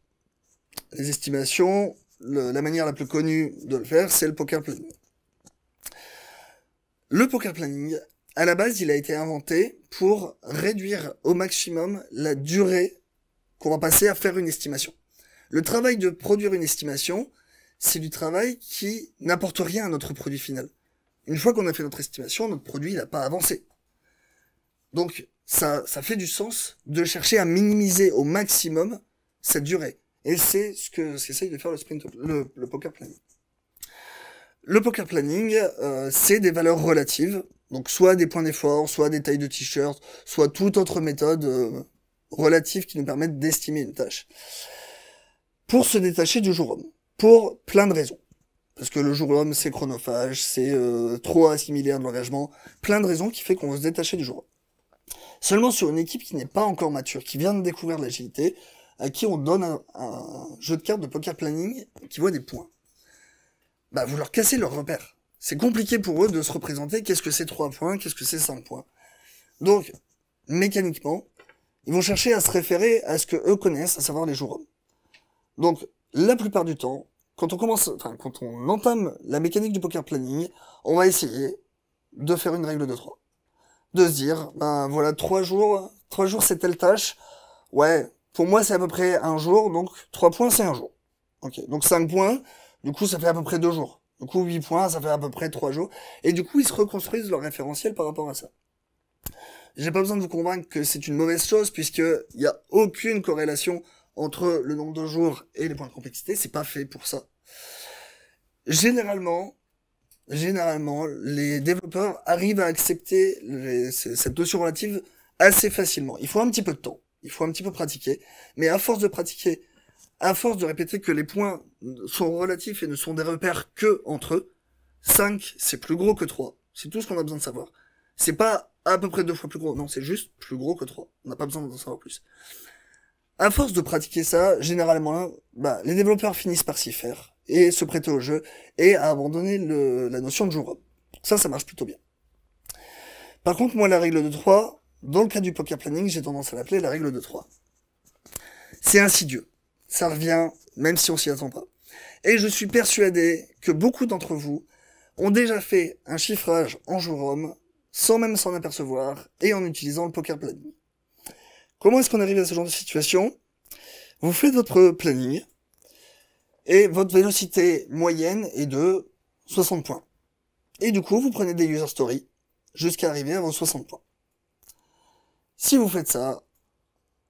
Les estimations, la manière la plus connue de le faire, c'est le poker planning. Le poker planning, à la base, il a été inventé pour réduire au maximum la durée qu'on va passer à faire une estimation. Le travail de produire une estimation, c'est du travail qui n'apporte rien à notre produit final. Une fois qu'on a fait notre estimation, notre produit, il n'a pas avancé. Donc, ça fait du sens de chercher à minimiser au maximum cette durée. Et c'est ce qu'essaye de faire le poker planning. Le poker planning, c'est des valeurs relatives, donc soit des points d'effort, soit des tailles de t-shirt, soit toute autre méthode relative qui nous permette d'estimer une tâche. Pour se détacher du jour homme, pour plein de raisons. Parce que le jour homme, c'est chronophage, c'est trop assimilaire de l'engagement, plein de raisons qui fait qu'on veut se détacher du jour homme. Seulement sur une équipe qui n'est pas encore mature, qui vient de découvrir l'agilité, à qui on donne un jeu de cartes de poker planning qui voit des points. Bah, vous leur cassez leurs repères. C'est compliqué pour eux de se représenter qu'est-ce que c'est 3 points, qu'est-ce que c'est 5 points. Donc, mécaniquement, ils vont chercher à se référer à ce que eux connaissent, à savoir les jours hommes. Donc, la plupart du temps, quand on entame la mécanique du poker planning, on va essayer de faire une règle de 3. De se dire, ben voilà, 3 jours c'est telle tâche. Ouais, pour moi c'est à peu près un jour, donc 3 points c'est un jour. Ok, donc 5 points, du coup ça fait à peu près 2 jours. Du coup 8 points, ça fait à peu près 3 jours. Et du coup ils se reconstruisent leur référentiel par rapport à ça. J'ai pas besoin de vous convaincre que c'est une mauvaise chose, puisqu'il n'y a aucune corrélation entre le nombre de jours et les points de complexité, c'est pas fait pour ça. Généralement, les développeurs arrivent à accepter cette notion relative assez facilement. Il faut un petit peu de temps, il faut un petit peu pratiquer, mais à force de pratiquer, à force de répéter que les points sont relatifs et ne sont des repères que entre eux, 5, c'est plus gros que 3. C'est tout ce qu'on a besoin de savoir. C'est pas à peu près 2 fois plus gros, non, c'est juste plus gros que 3. On n'a pas besoin d'en savoir plus. À force de pratiquer ça, généralement, les développeurs finissent par s'y faire, et se prêter au jeu, et à abandonner la notion de jour homme. Ça marche plutôt bien. Par contre, moi, la règle de 3, dans le cas du poker planning, j'ai tendance à l'appeler la règle de 3. C'est insidieux. Ça revient, même si on s'y attend pas. Et je suis persuadé que beaucoup d'entre vous ont déjà fait un chiffrage en jour homme, sans même s'en apercevoir, et en utilisant le poker planning. Comment est-ce qu'on arrive à ce genre de situation? Vous faites votre planning, et votre vélocité moyenne est de 60 points. Et du coup, vous prenez des user stories, jusqu'à arriver à vos 60 points. Si vous faites ça,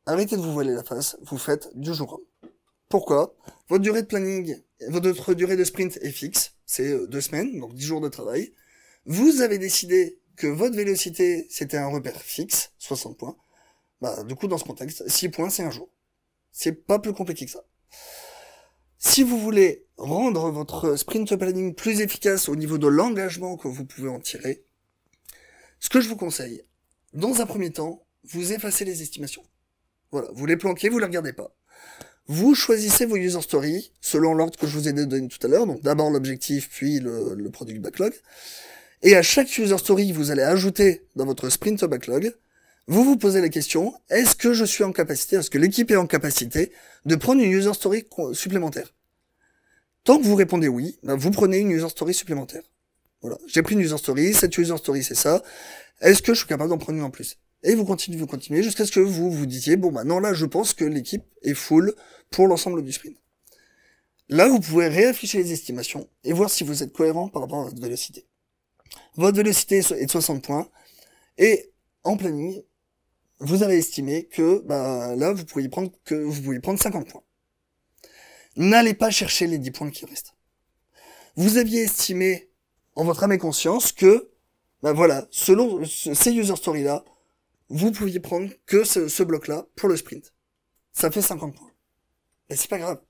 arrêtez de vous voiler la face, vous faites du jour homme. Pourquoi? Votre durée de planning, votre durée de sprint est fixe, c'est 2 semaines, donc 10 jours de travail. Vous avez décidé que votre vélocité, c'était un repère fixe, 60 points. Du coup, dans ce contexte, 6 points, c'est un jour. C'est pas plus compliqué que ça. Si vous voulez rendre votre sprint planning plus efficace au niveau de l'engagement que vous pouvez en tirer, ce que je vous conseille, dans un premier temps, vous effacez les estimations. Voilà, vous les planquez, vous les regardez pas. Vous choisissez vos user stories selon l'ordre que je vous ai donné tout à l'heure, donc d'abord l'objectif, puis le product backlog. Et à chaque user story, vous allez ajouter dans votre sprint backlog, vous vous posez la question, est-ce que je suis en capacité, est-ce que l'équipe est en capacité de prendre une user story supplémentaire? Tant que vous répondez oui, vous prenez une user story supplémentaire. Voilà, j'ai pris une user story, cette user story c'est ça, est-ce que je suis capable d'en prendre une en plus? Et vous continuez jusqu'à ce que vous vous disiez, bon non là je pense que l'équipe est full pour l'ensemble du sprint. Là vous pouvez réafficher les estimations et voir si vous êtes cohérent par rapport à votre vélocité. Votre vélocité est de 60 points, et en planning, vous avez estimé que là vous pouviez prendre 50 points. N'allez pas chercher les 10 points qui restent. Vous aviez estimé en votre âme et conscience que selon ces user stories là, vous pouviez prendre que ce bloc là pour le sprint. Ça fait 50 points. Et c'est pas grave.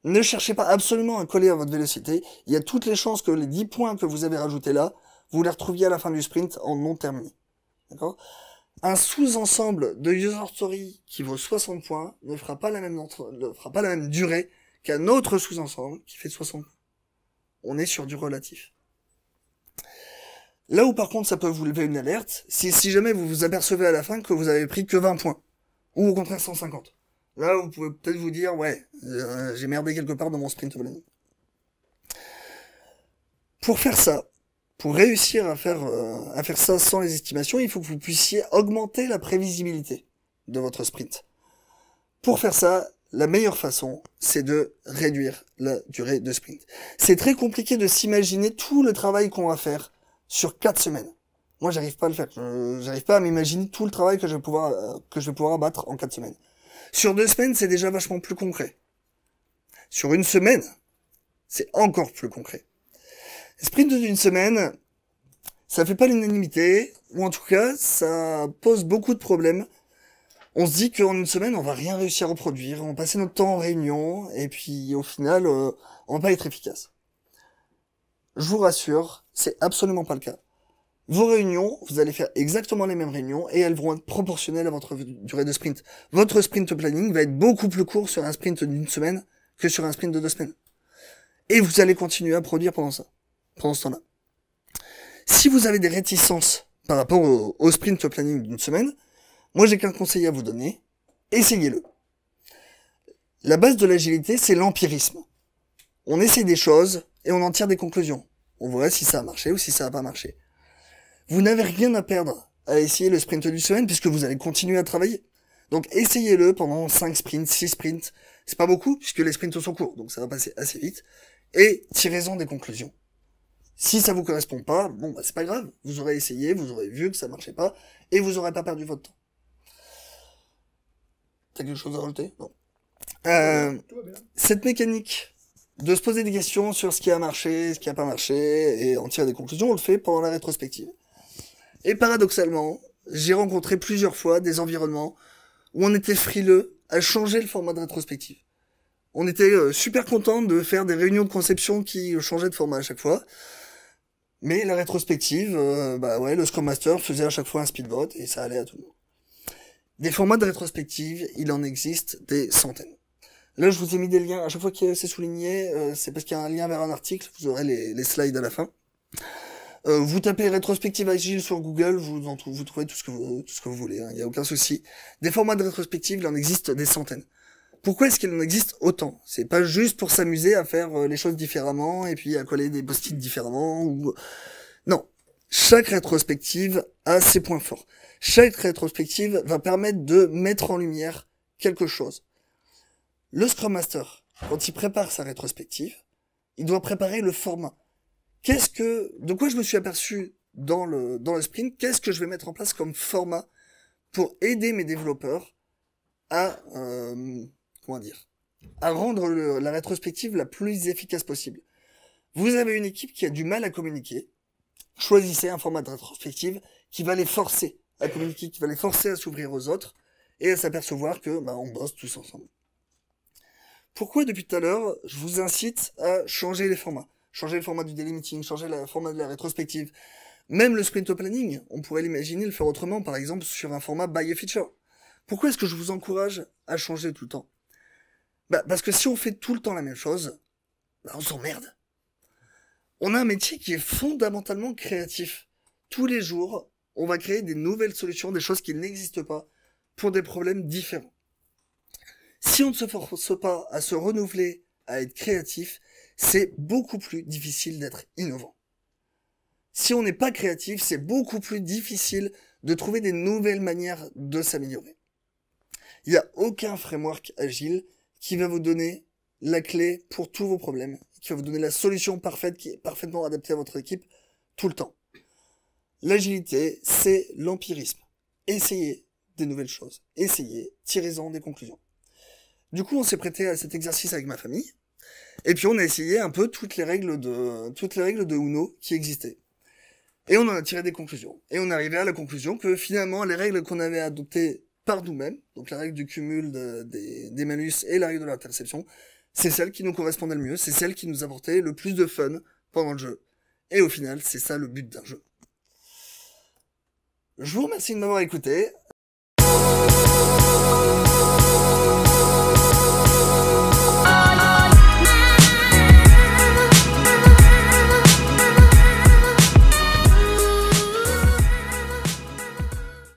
Ne cherchez pas absolument à coller à votre vélocité. Il y a toutes les chances que les 10 points que vous avez rajoutés là, vous les retrouviez à la fin du sprint en non terminé. D'accord? Un sous-ensemble de user story qui vaut 60 points ne fera pas la même durée qu'un autre sous-ensemble qui fait 60 points. On est sur du relatif. Là où par contre ça peut vous lever une alerte, si jamais vous vous apercevez à la fin que vous avez pris que 20 points, ou au contraire 150. Là vous pouvez peut-être vous dire, j'ai merdé quelque part dans mon sprint planning. Pour faire ça, pour réussir à faire ça sans les estimations, il faut que vous puissiez augmenter la prévisibilité de votre sprint. Pour faire ça, la meilleure façon, c'est de réduire la durée de sprint. C'est très compliqué de s'imaginer tout le travail qu'on va faire sur 4 semaines. Moi, j'arrive pas à le faire. J'arrive pas à m'imaginer tout le travail que je vais pouvoir abattre en 4 semaines. Sur 2 semaines, c'est déjà vachement plus concret. Sur une semaine, c'est encore plus concret. Sprint d'une semaine, ça fait pas l'unanimité, ou en tout cas, ça pose beaucoup de problèmes. On se dit qu'en une semaine, on va rien réussir à produire, on va passer notre temps en réunion, et puis au final, on va pas être efficace. Je vous rassure, c'est absolument pas le cas. Vos réunions, vous allez faire exactement les mêmes réunions, et elles vont être proportionnelles à votre durée de sprint. Votre sprint planning va être beaucoup plus court sur un sprint d'une semaine que sur un sprint de 2 semaines. Et vous allez continuer à produire pendant ce temps-là. Si vous avez des réticences par rapport au sprint planning d'une semaine, moi j'ai qu'un conseil à vous donner, essayez-le. La base de l'agilité, c'est l'empirisme. On essaie des choses et on en tire des conclusions. On voit si ça a marché ou si ça n'a pas marché. Vous n'avez rien à perdre à essayer le sprint d'une semaine puisque vous allez continuer à travailler. Donc essayez-le pendant 5 sprints, 6 sprints. C'est pas beaucoup puisque les sprints sont courts, donc ça va passer assez vite. Et tirez-en des conclusions. Si ça vous correspond pas, bon bah c'est pas grave. Vous aurez essayé, vous aurez vu que ça marchait pas, et vous aurez pas perdu votre temps. T'as quelque chose à rajouter? Non. Cette mécanique de se poser des questions sur ce qui a marché, ce qui a pas marché, et en tirer des conclusions, on le fait pendant la rétrospective. Et paradoxalement, j'ai rencontré plusieurs fois des environnements où on était frileux à changer le format de rétrospective. On était super content de faire des réunions de conception qui changeaient de format à chaque fois. Mais la rétrospective, le Scrum Master faisait à chaque fois un speedboat et ça allait à tout le monde. Des formats de rétrospective, il en existe des centaines. Là, je vous ai mis des liens. À chaque fois que c'est souligné, c'est parce qu'il y a un lien vers un article. Vous aurez les slides à la fin. Vous tapez rétrospective agile sur Google, vous trouvez tout ce que vous voulez. Il n'y a aucun souci. Des formats de rétrospective, il en existe des centaines. Pourquoi est-ce qu'il en existe autant? C'est pas juste pour s'amuser à faire les choses différemment et puis à coller des post-it différemment ou... Non. Chaque rétrospective a ses points forts. Chaque rétrospective va permettre de mettre en lumière quelque chose. Le Scrum Master, quand il prépare sa rétrospective, il doit préparer le format. De quoi je me suis aperçu dans le sprint? Qu'est-ce que je vais mettre en place comme format pour aider mes développeurs à rendre la rétrospective la plus efficace possible. Vous avez une équipe qui a du mal à communiquer. Choisissez un format de rétrospective qui va les forcer à communiquer, qui va les forcer à s'ouvrir aux autres et à s'apercevoir que on bosse tous ensemble. Pourquoi depuis tout à l'heure, je vous incite à changer les formats. Changer le format du daily meeting, changer le format de la rétrospective. Même le sprint planning, on pourrait l'imaginer le faire autrement, par exemple sur un format by a feature. Pourquoi est-ce que je vous encourage à changer tout le temps? Parce que si on fait tout le temps la même chose, on s'emmerde. On a un métier qui est fondamentalement créatif. Tous les jours, on va créer des nouvelles solutions, des choses qui n'existent pas, pour des problèmes différents. Si on ne se force pas à se renouveler, à être créatif, c'est beaucoup plus difficile d'être innovant. Si on n'est pas créatif, c'est beaucoup plus difficile de trouver des nouvelles manières de s'améliorer. Il n'y a aucun framework agile qui va vous donner la clé pour tous vos problèmes, qui va vous donner la solution parfaite qui est parfaitement adaptée à votre équipe tout le temps. L'agilité, c'est l'empirisme. Essayez des nouvelles choses. Essayez, tirez-en des conclusions. Du coup, on s'est prêté à cet exercice avec ma famille, et puis on a essayé un peu toutes les règles de Uno qui existaient. Et on en a tiré des conclusions. Et on est arrivé à la conclusion que finalement, les règles qu'on avait adoptées par nous-mêmes, donc la règle du cumul des malus et la règle de l'interception, c'est celle qui nous correspondait le mieux, c'est celle qui nous apportait le plus de fun pendant le jeu. Et au final, c'est ça le but d'un jeu. Je vous remercie de m'avoir écouté.